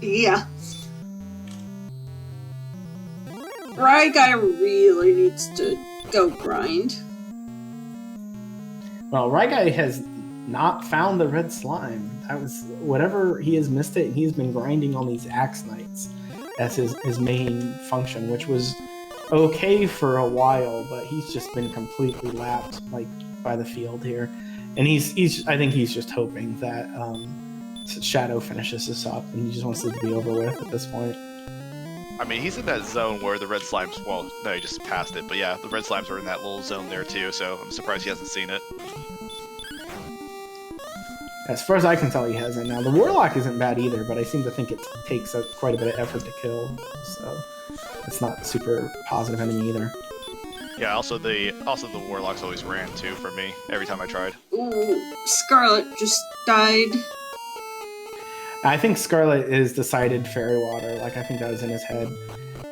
Yeah. Ryguy really needs to go grind. Well, Ryguy has not found the red slime. That was whatever he has missed it, and he's been grinding on these axe knights. That's his main function, which was okay for a while, but he's just been completely lapped like by the field here. And I think he's just hoping that Shadow finishes this up, and he just wants it to be over with at this point. I mean, he's in that zone where the red slimes, well, no, he just passed it, but yeah, the red slimes are in that little zone there too, so I'm surprised he hasn't seen it. As far as I can tell, he hasn't. Now, the Warlock isn't bad either, but I seem to think it takes quite a bit of effort to kill, so it's not a super positive enemy either. Yeah, also the Warlocks always ran too for me every time I tried. Ooh, Scarlet just died. I think Scarlet is decided fairy water. Like, I think that was in his head.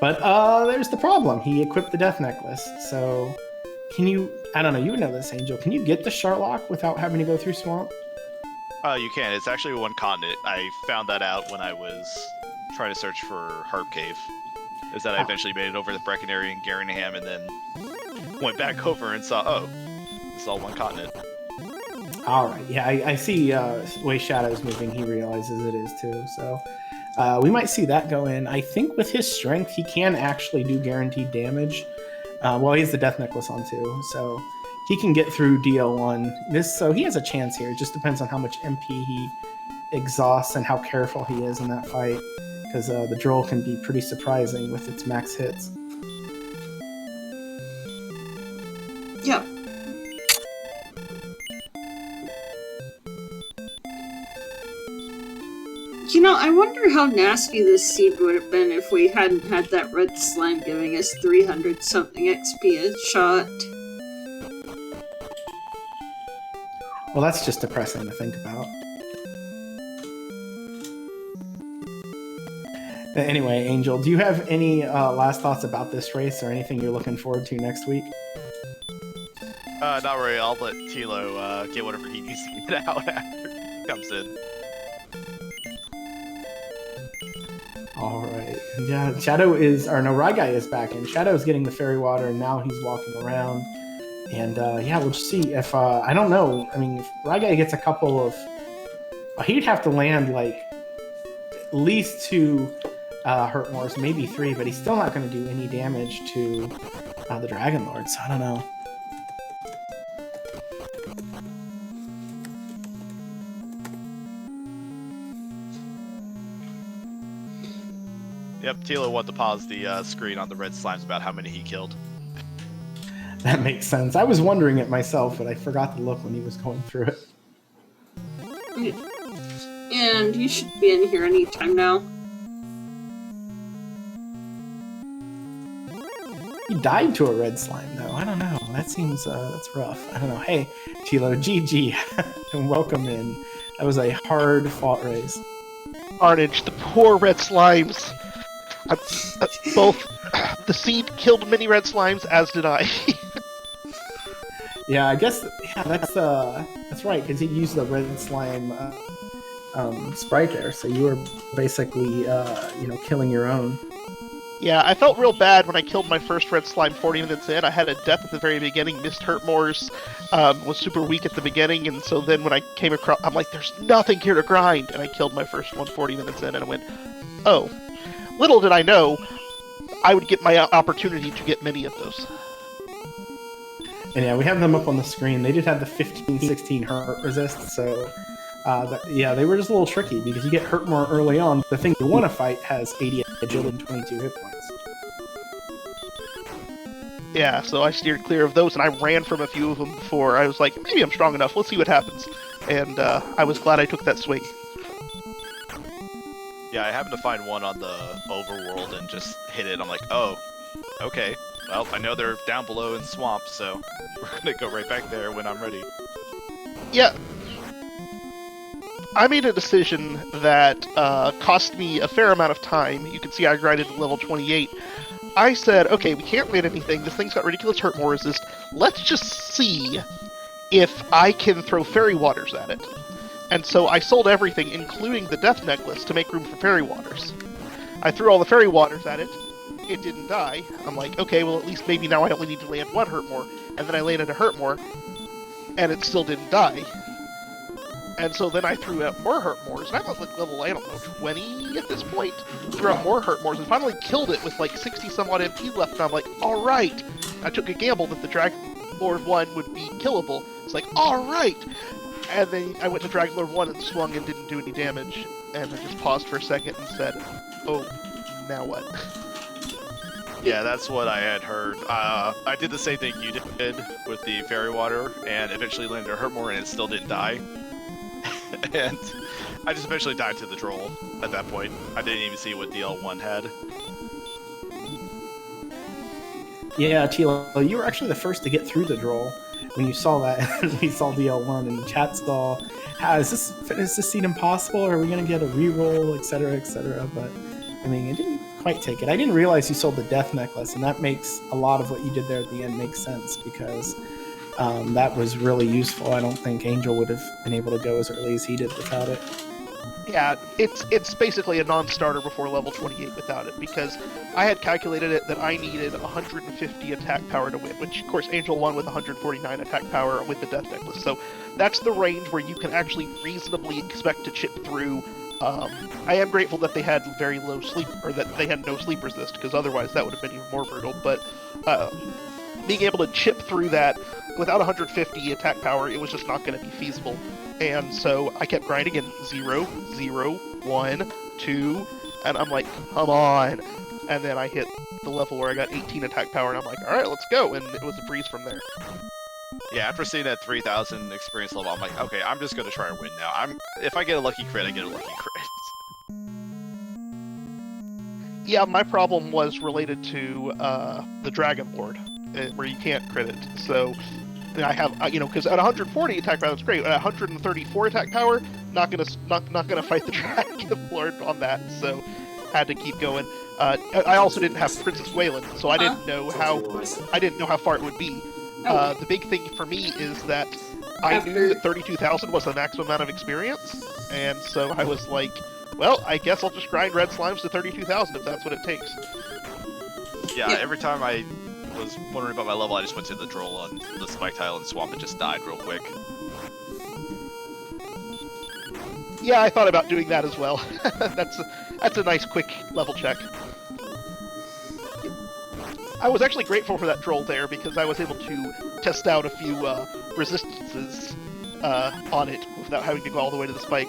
But there's the problem. He equipped the death necklace. So can you, I don't know, you would know this, Angel. Can you get the Sharlock without having to go through swamp? You can. It's actually one continent. I found that out when I was trying to search for Harp Cave. Is that I eventually made it over to Breckenary and Garringham and then went back over and saw, oh, it's all one continent. All right. Yeah, I see the way Shadow's moving, he realizes it is too. So we might see that go in. I think with his strength, he can actually do guaranteed damage. Well, he has the death necklace on too, so he can get through DL1. So he has a chance here. It just depends on how much MP he exhausts and how careful he is in that fight, because the droll can be pretty surprising with its max hits. Yep. You know, I wonder how nasty this seed would have been if we hadn't had that red slime giving us 300-something XP a shot. Well, that's just depressing to think about. Anyway, Angel, do you have any last thoughts about this race or anything you're looking forward to next week? Not really. I'll let Tilo get whatever he needs to get out after he comes in. All right. Yeah, Ryguy is back, and Shadow's getting the fairy water, and now he's walking around. And yeah, we'll just see if I don't know. I mean, if Ryguy gets a couple of, he'd have to land like at least 2 hurt wars, maybe 3, but he's still not going to do any damage to the Dragon Lord. So I don't know. Yep, Tilo wanted to pause the screen on the red slimes about how many he killed. That makes sense. I was wondering it myself, but I forgot to look when he was going through it. And you should be in here anytime now. He died to a red slime, though. I don't know. That seems, that's rough. I don't know. Hey, Tilo, GG, and welcome in. That was a hard-fought race. Carnage, the poor red slimes. Both the seed killed many red slimes, as did I. Yeah, I guess. Yeah, that's right. Because he used the red slime sprite there, so you were basically, killing your own. Yeah, I felt real bad when I killed my first red slime 40 minutes in. I had a death at the very beginning, missed Hurtmore's, was super weak at the beginning, and so then when I came across, I'm like, there's nothing here to grind, and I killed my first one 40 minutes in, and I went, oh. Little did I know, I would get my opportunity to get many of those. And yeah, we have them up on the screen. They did have the 15-16 hurt resist, so yeah, they were just a little tricky because you get hurt more early on. The thing you want to fight has 80 agility and 22 hit points. Yeah, so I steered clear of those, and I ran from a few of them before. I was like, maybe I'm strong enough. Let's see what happens. And I was glad I took that swing. Yeah, I happened to find one on the overworld and just hit it. I'm like, oh, okay. Well, I know they're down below in swamp, so we're gonna go right back there when I'm ready. Yeah. I made a decision that cost me a fair amount of time. You can see I grinded to level 28. I said, okay, we can't land anything. This thing's got ridiculous hurt more resist. Let's just see if I can throw fairy waters at it. And so I sold everything, including the death necklace, to make room for fairy waters. I threw all the fairy waters at it. It didn't die. I'm like, okay, well, at least maybe now I only need to land one hurt more. And then I landed a hurt more, and it still didn't die. And so then I threw out more hurt mores, and I was like level, I don't know, 20 at this point. Threw out more hurt mores, and finally killed it with like 60 some odd MP left, and I'm like, alright! I took a gamble that the Dragon Lord 1 would be killable. It's like, alright! And then I went to Dragon Lord 1 and swung and didn't do any damage. And I just paused for a second and said, oh, now what? Yeah, that's what I had heard. I did the same thing you did with the fairy water, and eventually landed a Hurtmore, and it still didn't die. And I just eventually died to the troll at that point. I didn't even see what DL1 had. Yeah, Tilo, you were actually the first to get through the droll when you saw that. We saw DL1 and the chat stall. Is this seed impossible? Or are we going to get a reroll, etc., etc.? But, I mean, it didn't quite take it. I didn't realize you sold the death necklace, and that makes a lot of what you did there at the end make sense, because that was really useful. I don't think Angel would have been able to go as early as he did without it. Yeah, it's basically a non-starter before level 28 without it, because I had calculated it that I needed 150 attack power to win, which, of course, Angel won with 149 attack power with the Death Necklace. So that's the range where you can actually reasonably expect to chip through. I am grateful that they had very low sleep, or that they had no sleep resist, because otherwise that would have been even more brutal. But being able to chip through that without 150 attack power, it was just not going to be feasible. And so I kept grinding in 0, 0, 1, 2, and I'm like, come on. And then I hit the level where I got 18 attack power, and I'm like, alright, let's go. And it was a breeze from there. Yeah, after seeing that 3,000 experience level, I'm like, okay, I'm just going to try and win now. If I get a lucky crit, I get a lucky crit. Yeah, my problem was related to the Dragon Lord, where you can't crit it. So I have, because at 140 attack power, that's great. At 134 attack power, not gonna fight the Dragon Lord on that. So had to keep going. I also didn't have Princess Wayland, so I didn't know how far it would be. The big thing for me is that I knew that 32,000 was the maximum amount of experience, and so I was like, well, I guess I'll just grind red slimes to 32,000 if that's what it takes. Yeah, every time I was wondering about my level, I just went to the droll on the spike tile and swamp and just died real quick. Yeah, I thought about doing that as well. That's a nice quick level check. I was actually grateful for that droll there, because I was able to test out a few resistances on it without having to go all the way to the spike.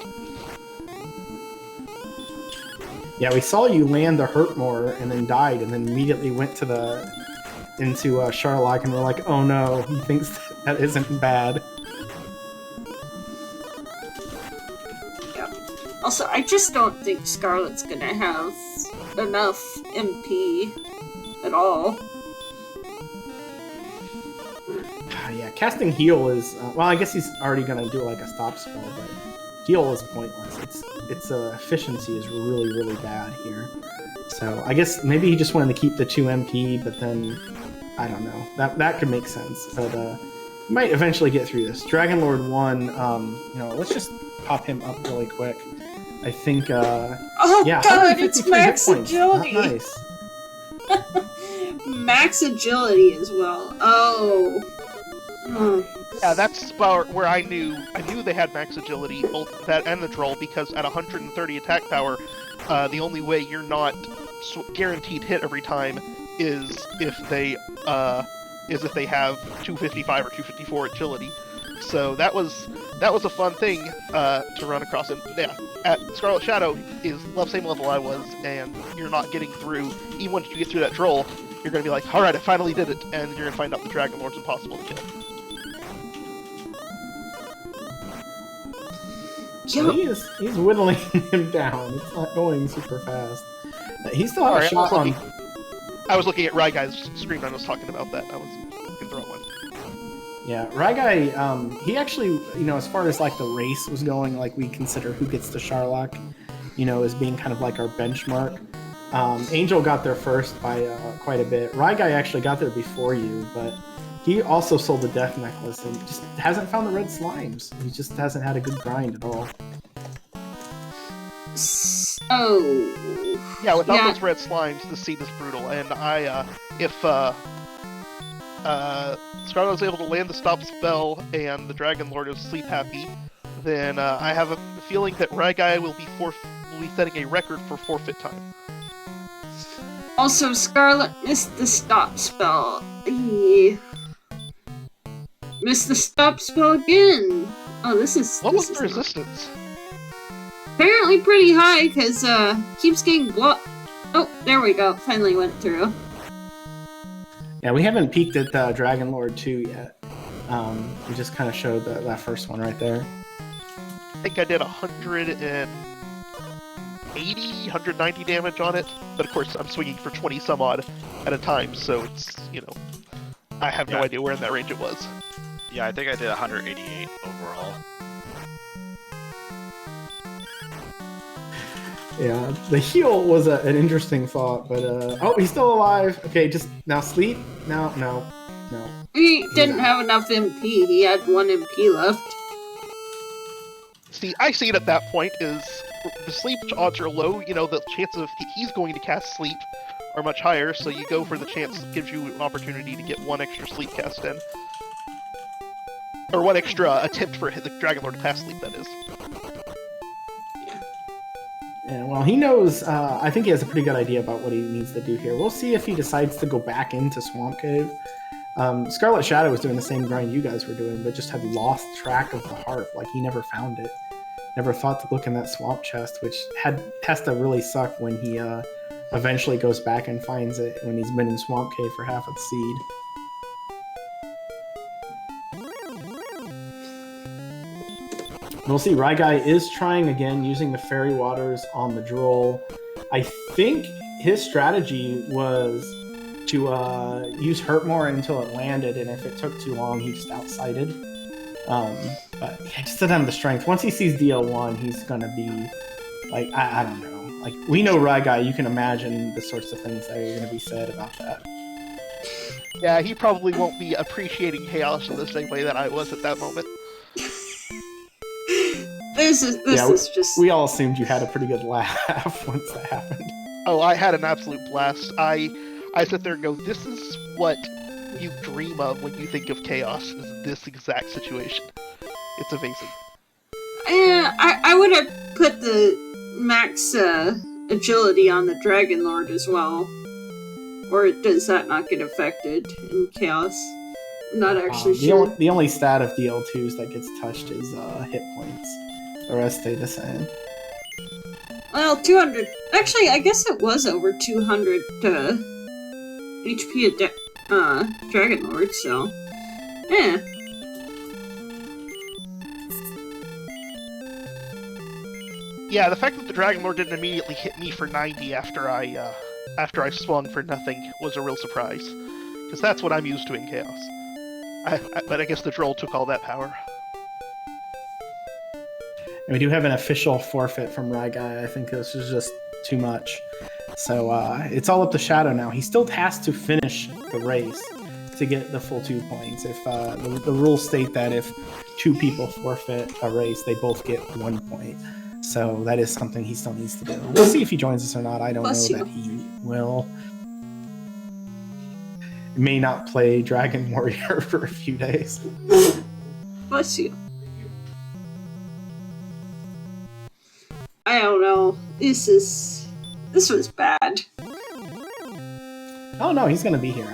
Yeah, we saw you land the Hurtmore and then died, and then immediately went to into Sharlock, and we're like, oh no, he thinks that isn't bad. Yeah. Also, I just don't think Scarlet's gonna have enough MP at all. Yeah, casting heal is well, I guess he's already gonna do like a stop spell, but heal is pointless. Its efficiency is really bad here. So I guess maybe he just wanted to keep the 2 MP, but then I don't know. That could make sense, but he might eventually get through this. Dragon Lord 1, let's just pop him up really quick. I think oh yeah, god, it's 153 max hit points. agility. Not nice. Max agility as well. Oh. Yeah, that's where I knew they had max agility, both that and the droll, because at 130 attack power, the only way you're not guaranteed hit every time is if they have 255 or 254 agility. So that was a fun thing to run across. And yeah, at ScarletShadoww is same level I was, and you're not getting through. Even once you get through that droll, you're gonna be like, all right, I finally did it, and you're gonna find out the Dragon Lord's impossible to kill. He's whittling him down. It's not going super fast. He still has a shot on. I was looking at Ryguy's screen when I was talking about that. I was looking at the wrong one. Yeah, Ryguy, he actually, as far as like the race was going, like we consider who gets the Charlock, as being kind of like our benchmark. Angel got there first by quite a bit. Ryguy actually got there before you, but he also sold the Death Necklace and just hasn't found the red slimes. He just hasn't had a good grind at all. Yeah, without those red slimes, the scene is brutal. And if Scarlet was able to land the stop spell and the Dragon Lord is sleep happy, then I have a feeling that Ryguy will be setting a record for forfeit time. Also, Scarlet missed the stop spell. He missed the stop spell again. Oh, this is. What was the resistance? Apparently pretty high, because keeps getting blocked. Oh, there we go. Finally went through. Yeah, we haven't peeked at the Dragon Lord 2 yet. We just kind of showed that first one right there. I think I did 180, 190 damage on it, but of course I'm swinging for 20 some odd at a time, so it's, I have no idea where in that range it was. Yeah, I think I did 188 overall. Yeah, the heal was an interesting thought, but oh, he's still alive. Okay, just now sleep. No. He didn't have enough MP. He had 1 MP left. See, I see it at that point is the sleep odds are low. The chances of he's going to cast sleep are much higher, so you go for the chance that gives you an opportunity to get 1 extra sleep cast in. Or 1 extra attempt for the Dragon Lord to cast sleep, that is. Yeah, well, he knows, I think he has a pretty good idea about what he needs to do here. We'll see if he decides to go back into Swamp Cave. ScarletShadoww was doing the same grind you guys were doing, but just had lost track of the harp. Like, he never found it. Never thought to look in that swamp chest, which has to really suck when he eventually goes back and finds it when he's been in Swamp Cave for half of the seed. We'll see. Ryguy is trying again, using the fairy waters on the droll. I think his strategy was to use Hurt more until it landed, and if it took too long, he just outsighted. But he just doesn't have the strength. Once he sees DL1, he's gonna be like, I don't know. Like, we know Ryguy, you can imagine the sorts of things that are gonna be said about that. Yeah, he probably won't be appreciating chaos in the same way that I was at that moment. This is just... We all assumed you had a pretty good laugh once that happened. Oh, I had an absolute blast. I sit there and go, this is what you dream of when you think of chaos, is this exact situation. It's amazing. Yeah, I would have put the max agility on the Dragon Lord as well. Or does that not get affected in chaos? I'm not actually sure. The only stat of DL2s that gets touched is hit points. The rest stay the same. Well, 200... Actually, I guess it was over 200 HP a Dragon Lord, so... Yeah. Yeah, the fact that the Dragon Lord didn't immediately hit me for 90 after I swung for nothing was a real surprise. Because that's what I'm used to in chaos. But I guess the droll took all that power. And we do have an official forfeit from Ryguy. I think this is just too much. So it's all up to Shadow now. He still has to finish the race to get the full 2 points. If the rules state that if 2 people forfeit a race, they both get 1 point. So that is something he still needs to do. We'll see if he joins us or not. I don't know that he will. may not play Dragon Warrior for a few days. Bless you. I don't know. This was bad. Oh no, he's gonna be here.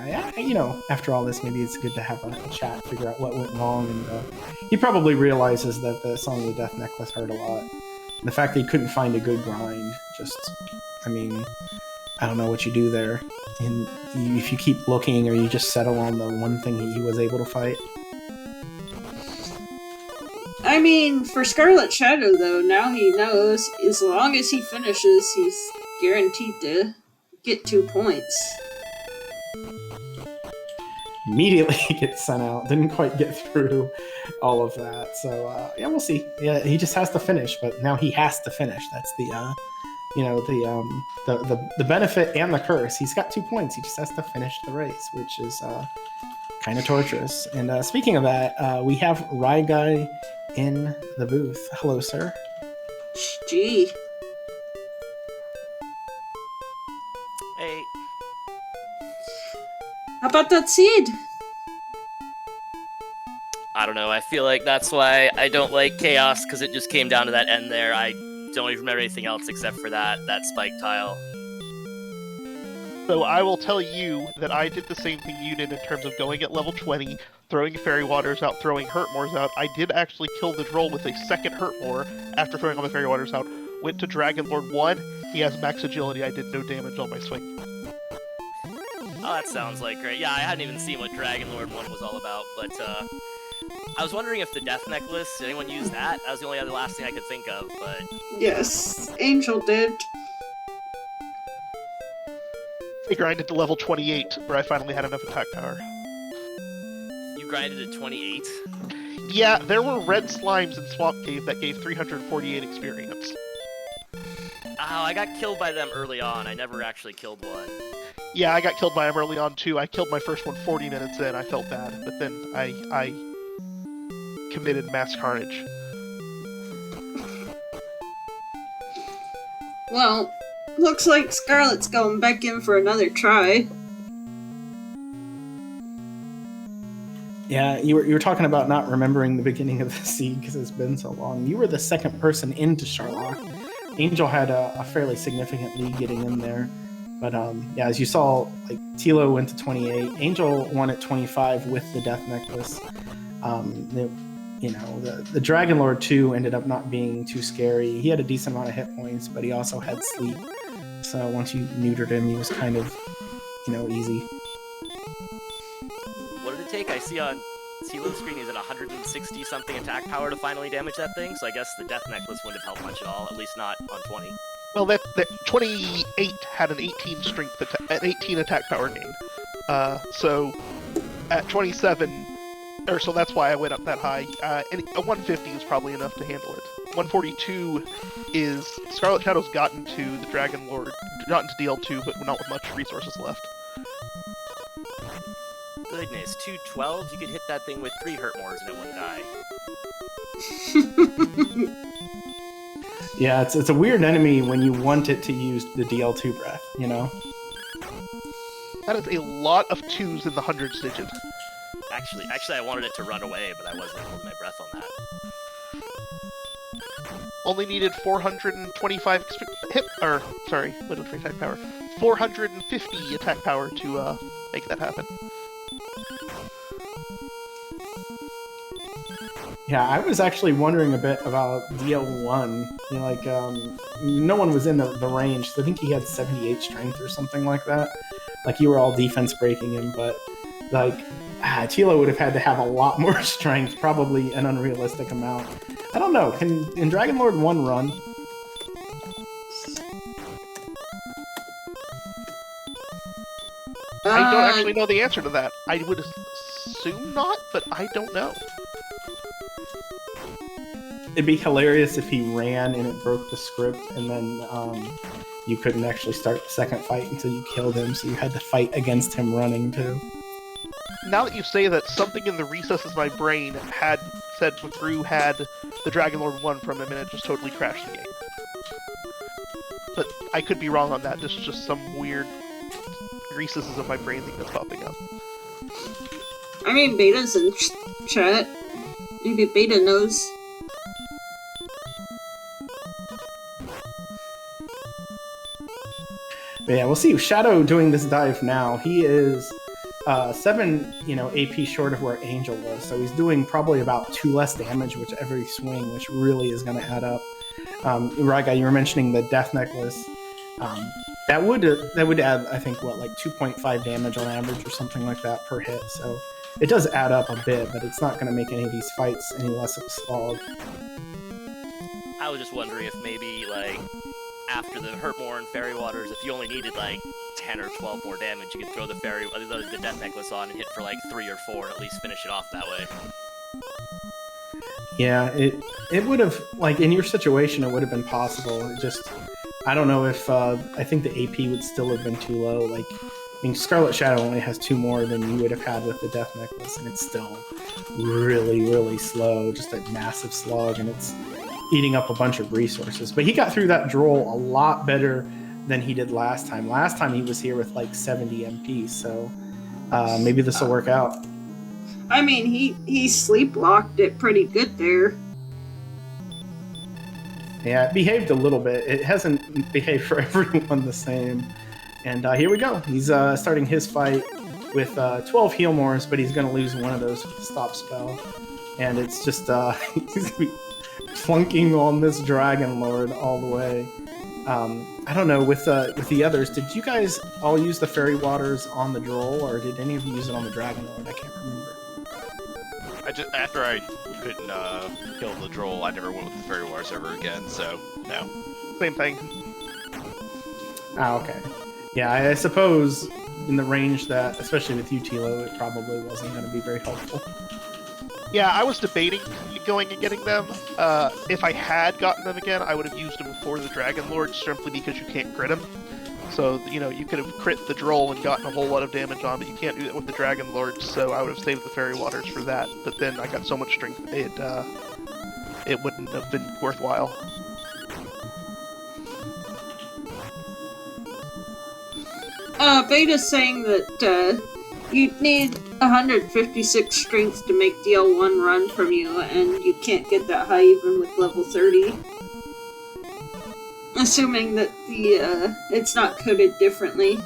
After all this, maybe it's good to have a chat, figure out what went wrong, and he probably realizes that the Song of the Death Necklace hurt a lot. The fact that he couldn't find a good grind, I don't know what you do there. And if you keep looking, or you just settle on the one thing he was able to fight. I mean, for ScarletShadoww, though, now he knows as long as he finishes, he's guaranteed to get 2 points. Immediately gets sent out. Didn't quite get through all of that. So, we'll see. Yeah, he just has to finish, but now he has to finish. That's the benefit and the curse. He's got 2 points. He just has to finish the race, which is kind of torturous. And speaking of that, we have Ryguy in the booth. Hello, sir. Gee. Hey. How about that seed? I don't know, I feel like that's why I don't like Chaos, because it just came down to that end there. I don't even remember anything else except for that spike tile. So I will tell you that I did the same thing you did in terms of going at level 20, throwing Fairy Waters out, throwing Hurtmores out. I did actually kill the troll with a second Hurtmore after throwing all the Fairy Waters out. Went to Dragon Lord 1, he has max agility, I did no damage on my swing. Oh, that sounds like great. Yeah, I hadn't even seen what Dragon Lord 1 was all about, but I was wondering if the Death Necklace, did anyone use that? That was the only other last thing I could think of, but... Yes, Angel did. I grinded to level 28, where I finally had enough attack power. You grinded to 28? Yeah, there were red slimes in Swamp Cave that gave 348 experience. Oh, I got killed by them early on. I never actually killed one. Yeah, I got killed by them early on too. I killed my first one 40 minutes in, I felt bad, but then I committed mass carnage. Well, looks like Scarlet's going back in for another try. Yeah, you were talking about not remembering the beginning of the seed because it's been so long. You were the second person into Sherlock. Angel had a fairly significant lead getting in there. But as you saw, like Tilo went to 28, Angel won at 25 with the Death Necklace. The Dragon Lord 2 ended up not being too scary. He had a decent amount of hit points, but he also had sleep. So once you neutered him, he was kind of, easy. What did it take? I see on Tilo's screen he's at 160 something attack power to finally damage that thing, so I guess the Death Necklace wouldn't have helped much at all, at least not on 20. Well, that 28 had an 18 strength, an 18 attack power gain. So at 27, so that's why I went up that high. And a 150 is probably enough to handle it. 142 is ScarletShadoww's gotten to the Dragon Lord, gotten to DL2, but not with much resources left. Goodness, 212? You could hit that thing with 3 Hurtmores and it wouldn't die. Yeah, it's a weird enemy when you want it to use the DL2 breath, That is a lot of 2s in the hundreds digit. Actually, I wanted it to run away, but I wasn't holding my breath on that. Only needed 425 attack power. 450 attack power to make that happen. Yeah, I was actually wondering a bit about DL1. No one was in the range, so I think he had 78 strength or something like that. Like, you were all defense breaking him, but, Tilo would have had to have a lot more strength, probably an unrealistic amount. I don't know, can Dragon Lord 1 run? I don't actually know the answer to that. I would assume not, but I don't know. It'd be hilarious if he ran and it broke the script, and then you couldn't actually start the second fight until you killed him, so you had to fight against him running too. Now that you say that, something in the recesses of my brain had said McGrew had the Dragon Lord 1 from him and it just totally crashed the game. But I could be wrong on that, this is just some weird recesses of my brain thing that's popping up. I mean, Beta's in chat. Maybe Beta knows. But yeah, we'll see. Shadow doing this dive now. He is 7, AP short of where Angel was, so he's doing probably about 2 less damage with every swing, which really is going to add up. Ryguy, you were mentioning the Death Necklace. That would add, I think, like 2.5 damage on average or something like that per hit. So it does add up a bit, but it's not going to make any of these fights any less of a slog. I was just wondering if maybe, like, after the Hurtmore and Fairy Waters, if you only needed, like, 10 or 12 more damage, you could throw the Death Necklace on and hit for, like, 3 or 4 and at least finish it off that way. Yeah, it would have, like, in your situation, it would have been possible. It just, I don't know if, I think the AP would still have been too low. Like, I mean, ScarletShadoww only has 2 more than you would have had with the Death Necklace, and it's still really, really slow, just a massive slog, and it's eating up a bunch of resources. But he got through that droll a lot better than he did last time. Last time he was here with like 70 MP, so maybe this will work out. I mean, he sleep-locked it pretty good there. Yeah, it behaved a little bit. It hasn't behaved for everyone the same. And here we go. He's starting his fight with 12 heal mores, but he's going to lose one of those with the stop spell. And it's just, he's going to be flunking on this Dragon Lord all the way. I don't know, with the others, did you guys all use the Fairy Waters on the Droll, or did any of you use it on the Dragon Lord? I can't remember. After I couldn't kill the Droll, I never went with the Fairy Wars ever again, so no. Same thing. Ah, okay. Yeah, I suppose in the range that, especially with Thilotilo, it probably wasn't going to be very helpful. Yeah, I was debating going and getting them. If I had gotten them again, I would have used them for the Dragon Lord, simply because you can't crit him. So, you could have crit the Droll and gotten a whole lot of damage on, but you can't do that with the Dragon Lord, so I would have saved the Fairy Waters for that. But then I got so much strength, it wouldn't have been worthwhile. Beta's saying that, you'd need 156 strength to make DL1 run from you, and you can't get that high even with level 30. Assuming that it's not coded differently.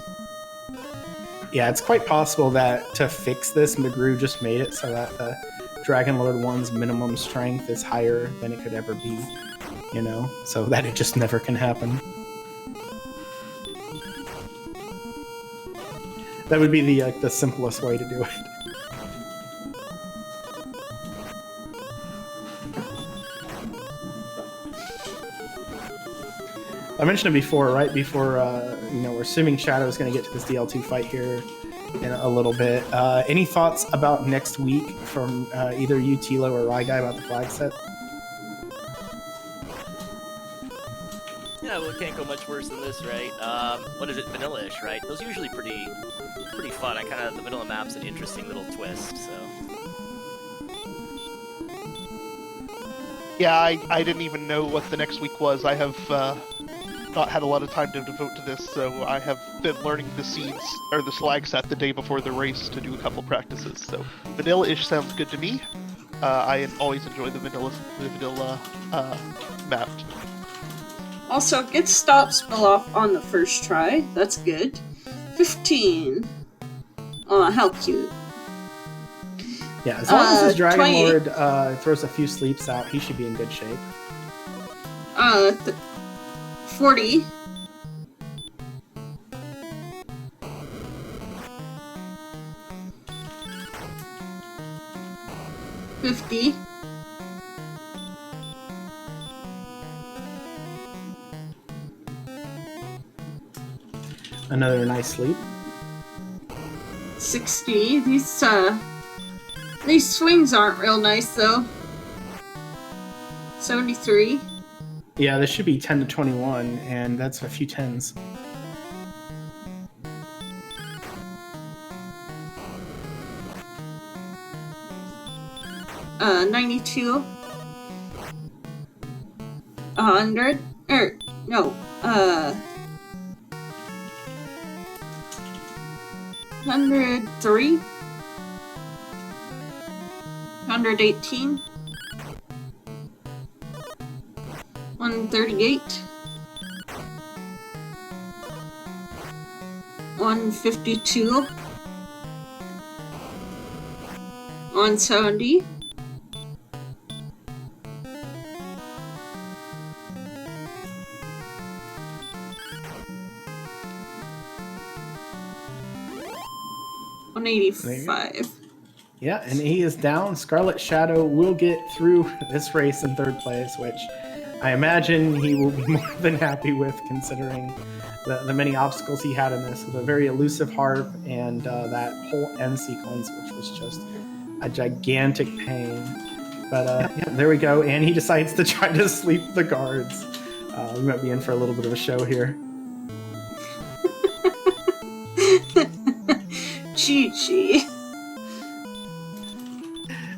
Yeah, it's quite possible that to fix this, McGrew just made it so that the Dragon Lord 1's minimum strength is higher than it could ever be, so that it just never can happen. That would be the simplest way to do it. I mentioned it before, right before, we're assuming Shadow is going to get to this DL2 fight here in a little bit. Any thoughts about next week from either you, Tilo, or Ryguy about the flag set? Yeah, well, it can't go much worse than this, right? What is it, vanilla-ish, right? Those are usually pretty fun. The vanilla map's an interesting little twist, so... Yeah, I didn't even know what the next week was. I have not had a lot of time to devote to this, so I have been learning the seeds, or the slag set the day before the race to do a couple practices. So vanilla-ish sounds good to me. I always enjoy the vanilla map. Also, get stop spell off on the first try. That's good. 15. Oh, how cute. Yeah, as long as his Dragon 28. Lord throws a few sleeps out, he should be in good shape. 40. 50. 'Another nice sleep. 60. These swings aren't real nice, though. 73. Yeah, this should be 10 to 21, and that's a few tens. Uh, 92. 100. 103. 118. 138. 152. 170. 185. Yeah, and he is down. ScarletShadoww will get through this race in third place, which I imagine he will be more than happy with, considering the many obstacles he had in this, with a very elusive harp and that whole end sequence, which was just a gigantic pain. But yeah, there we go, and he decides to try to sleep the guards. We might be in for a little bit of a show here. Chi-Chi.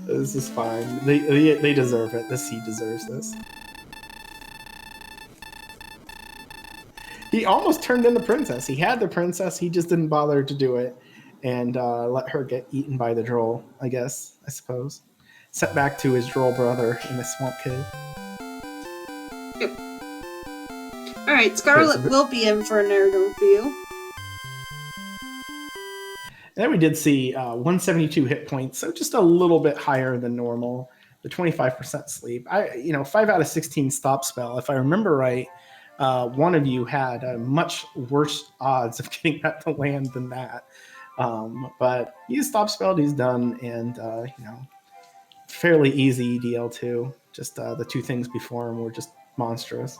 This is fine. They deserve it. The sea deserves this. He almost turned in the princess. He had the princess. He just didn't bother to do it and let her get eaten by the droll, I guess, I suppose. Sent back to his droll brother in the swamp cave. Yep. Alright, Scarlet will be in for a narrative review. And then we did see 172 hit points, so just a little bit higher than normal. The 25% sleep. 5 out of 16 stop spell. If I remember right, one of you had much worse odds of getting that to land than that. But he's stop spelled, he's done, and fairly easy DL2. Just the two things before him were just monstrous.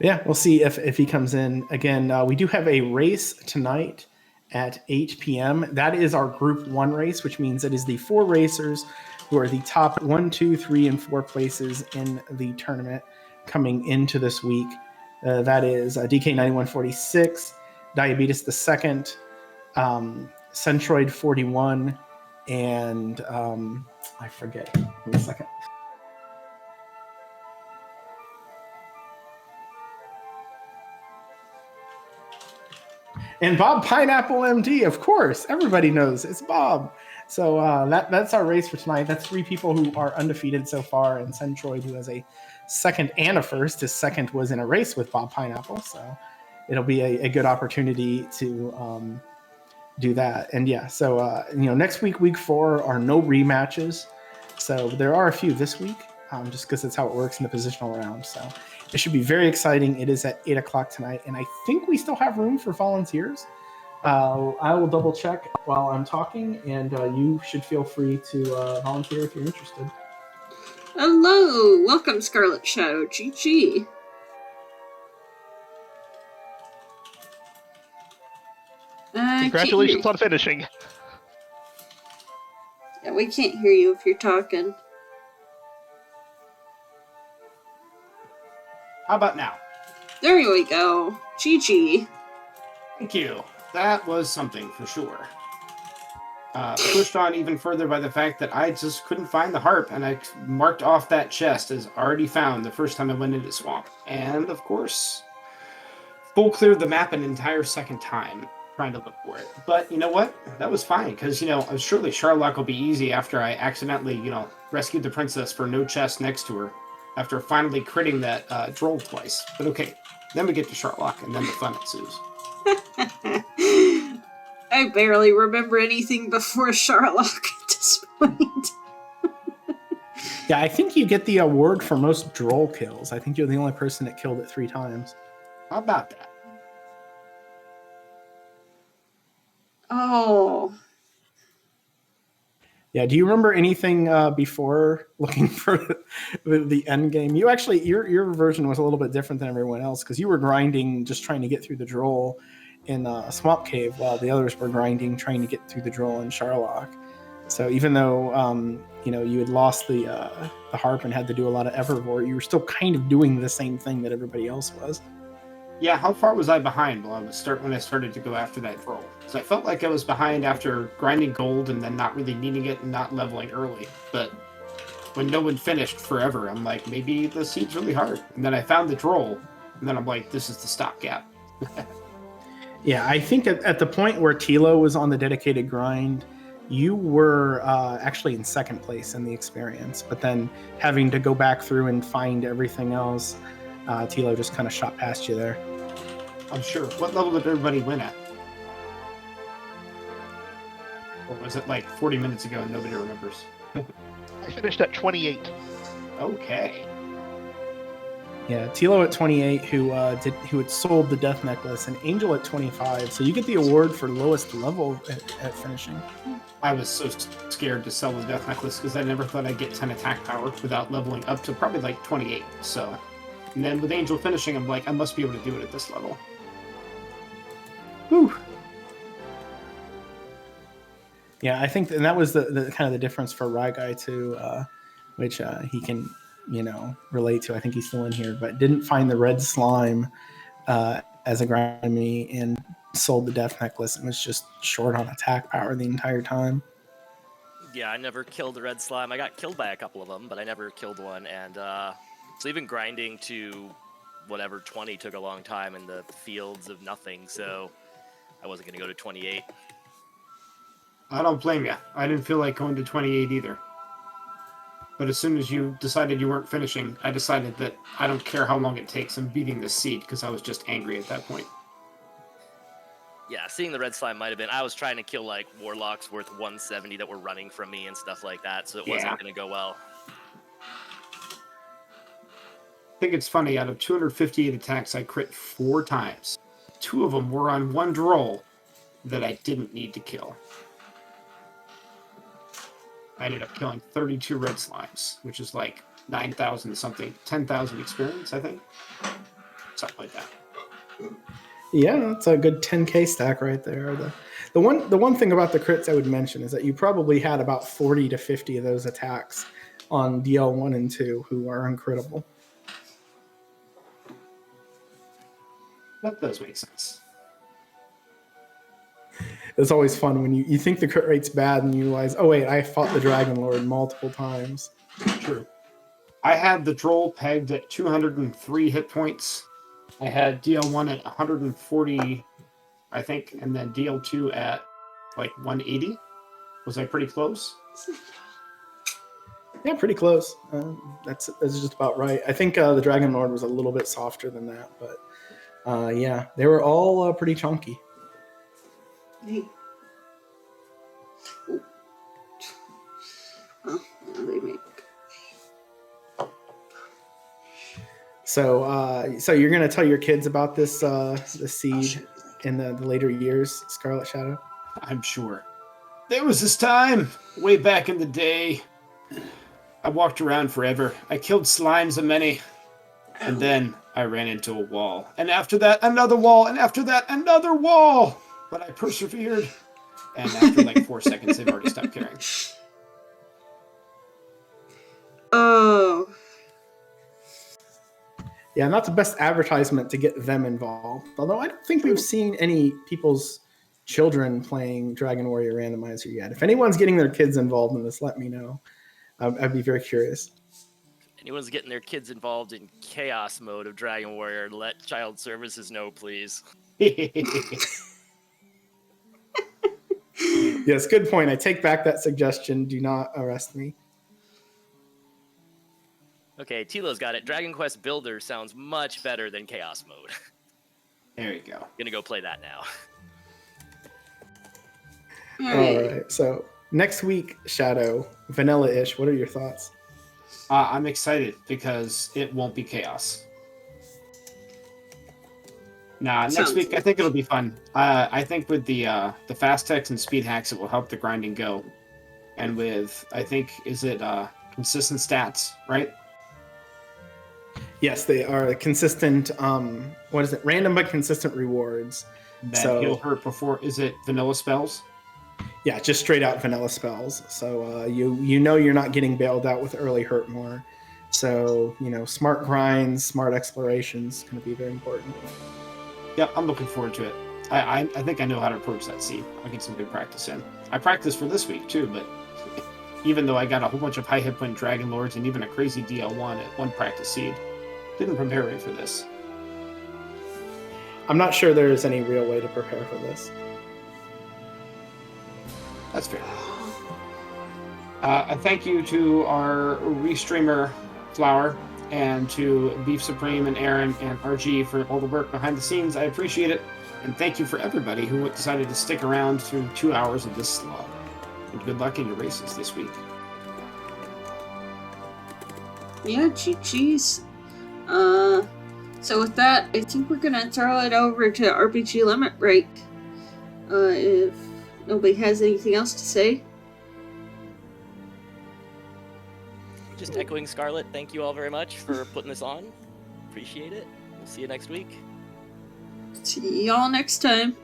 Yeah, we'll see if he comes in. Again, we do have a race tonight at 8 p.m. That is our Group 1 race, which means it is the 4 racers who are the top 1, 2, 3, and 4 places in the tournament coming into this week. That is DK9146, Diabetes the Second, Centroid 41, and I forget. Give me a second. And Bob Pineapple MD, of course. Everybody knows it's Bob. So that's our race for tonight. That's 3 people who are undefeated so far, and Centroid, who has a second and a first. His second was in a race with Bob Pineapple, so it'll be a good opportunity to do that. And yeah, so next week, week 4, are no rematches. So there are a few this week, just because that's how it works in the positional round. So it should be very exciting. It is at 8 o'clock tonight, and I think we still have room for volunteers. I will double check while I'm talking, and you should feel free to volunteer if you're interested. Hello! Welcome, ScarletShadoww. Chi-Chi. Congratulations on finishing. Yeah, we can't hear you if you're talking. How about now? There we go. Chi-Chi. Thank you. That was something for sure. Pushed on even further by the fact that I just couldn't find the harp, and I marked off that chest as already found the first time I went into Swamp. And, of course, full cleared the map an entire second time trying to look for it. But you know what? That was fine, because, surely Charlock will be easy after I accidentally, rescued the princess for no chest next to her, after finally critting that droll twice. But okay, then we get to Charlock, and then the fun ensues. I barely remember anything before Charlock at this point. Yeah, I think you get the award for most droll kills. I think you're the only person that killed it 3 times. How about that? Oh. Yeah, do you remember anything before looking for the end game? You actually, your version was a little bit different than everyone else, because you were grinding, just trying to get through the droll in a swamp cave, while the others were grinding, trying to get through the droll in Charlock. So even though you had lost the harp and had to do a lot of Evervore, you were still kind of doing the same thing that everybody else was. Yeah, how far was I behind when I started to go after that droll? Because I felt like I was behind after grinding gold and then not really needing it and not leveling early. But when no one finished forever. I'm like, maybe the seed's really hard. And then I found the troll, and then I'm like, this is the stopgap. Yeah, I think at the point where Tilo was on the dedicated grind, you were actually in second place in the experience. But then having to go back through and find everything else, Tilo just kind of shot past you there. I'm sure. What level did everybody win at? Or was it like 40 minutes ago and nobody remembers? I finished at 28. Okay. Yeah, Tilo at 28, who had sold the death necklace, and Angel at 25. So you get the award for lowest level at finishing. I was so scared to sell the death necklace because I never thought I'd get 10 attack power without leveling up to probably like 28. So, and then with Angel finishing, I'm like, I must be able to do it at this level. Whew. Yeah, I think, and that was the kind of the difference for Ryguy too, which he can, relate to. I think he's still in here, but didn't find the red slime as a grimy and sold the death necklace and was just short on attack power the entire time. Yeah, I never killed the red slime. I got killed by a couple of them, but I never killed one. And so even grinding to whatever 20 took a long time in the fields of nothing, so I wasn't going to go to 28. I don't blame you. I didn't feel like going to 28 either. But as soon as you decided you weren't finishing, I decided that I don't care how long it takes. I'm beating this seed because I was just angry at that point. Yeah, seeing the red slime might have been... I was trying to kill, like, warlocks worth 170 that were running from me and stuff like that, so it wasn't going to go well. I think it's funny, out of 258 attacks, I crit 4 times. 2 of them were on one droll that I didn't need to kill. I ended up killing 32 red slimes, which is like 9,000 something, 10,000 experience, I think. Something like that. Yeah, that's a good 10k stack right there. The one thing about the crits I would mention is that you probably had about 40 to 50 of those attacks on DL1 and 2 who are uncrittable. That does make sense. It's always fun when you think the crit rate's bad and you realize, oh wait, I fought the Dragon Lord multiple times. True. I had the droll pegged at 203 hit points. I had DL1 at 140, I think, and then DL2 at like 180. Was I pretty close? Yeah, pretty close. That's just about right. I think the Dragon Lord was a little bit softer than that, but yeah, they were all pretty chunky. Hey. Oh, they make. So you're gonna tell your kids about this seed in the later years, ScarletShadoww? I'm sure. There was this time, way back in the day, I walked around forever. I killed slimes a many, and then I ran into a wall. And after that, another wall, and after that, another wall! But I persevered, and after like 4 seconds, they've already stopped caring. Oh. Yeah, not the best advertisement to get them involved. Although I don't think we've seen any people's children playing Dragon Warrior Randomizer yet. If anyone's getting their kids involved in this, let me know. I'd be very curious. Anyone's getting their kids involved in chaos mode of Dragon Warrior, let Child Services know, please. Yes, good point. I take back that suggestion. Do not arrest me. Okay, Tilo's got it. Dragon Quest Builder sounds much better than Chaos Mode. There you go. Gonna go play that now. All right. So next week, Shadow, vanilla-ish. What are your thoughts? I'm excited because it won't be chaos. Nah, next week I think it'll be fun. I think with the fast text and speed hacks, it will help the grinding go. And with, I think, is it consistent stats, right? Yes, they are consistent. What is it? Random but consistent rewards. That heal hurt before. Is it vanilla spells? Yeah, just straight out vanilla spells. So you know you're not getting bailed out with early hurt more. So smart grinds, smart explorations going to be very important. Yeah, I'm looking forward to it. I think I know how to approach that seed. I'll get some good practice in. I practiced for this week too, but even though I got a whole bunch of high hit point Dragon Lords and even a crazy DL1 at one practice seed. Didn't prepare me for this. I'm not sure there is any real way to prepare for this. That's fair. A thank you to our restreamer Flower and to Beef Supreme and Aaron and RG for all the work behind the scenes. I appreciate it. And thank you for everybody who decided to stick around through 2 hours of this slog. And good luck in your races this week. Yeah, GG's. So with that, I think we're gonna throw it over to RPG Limit Break. If nobody has anything else to say. Just echoing Scarlet, thank you all very much for putting this on. Appreciate it. We'll see you next week. See y'all next time.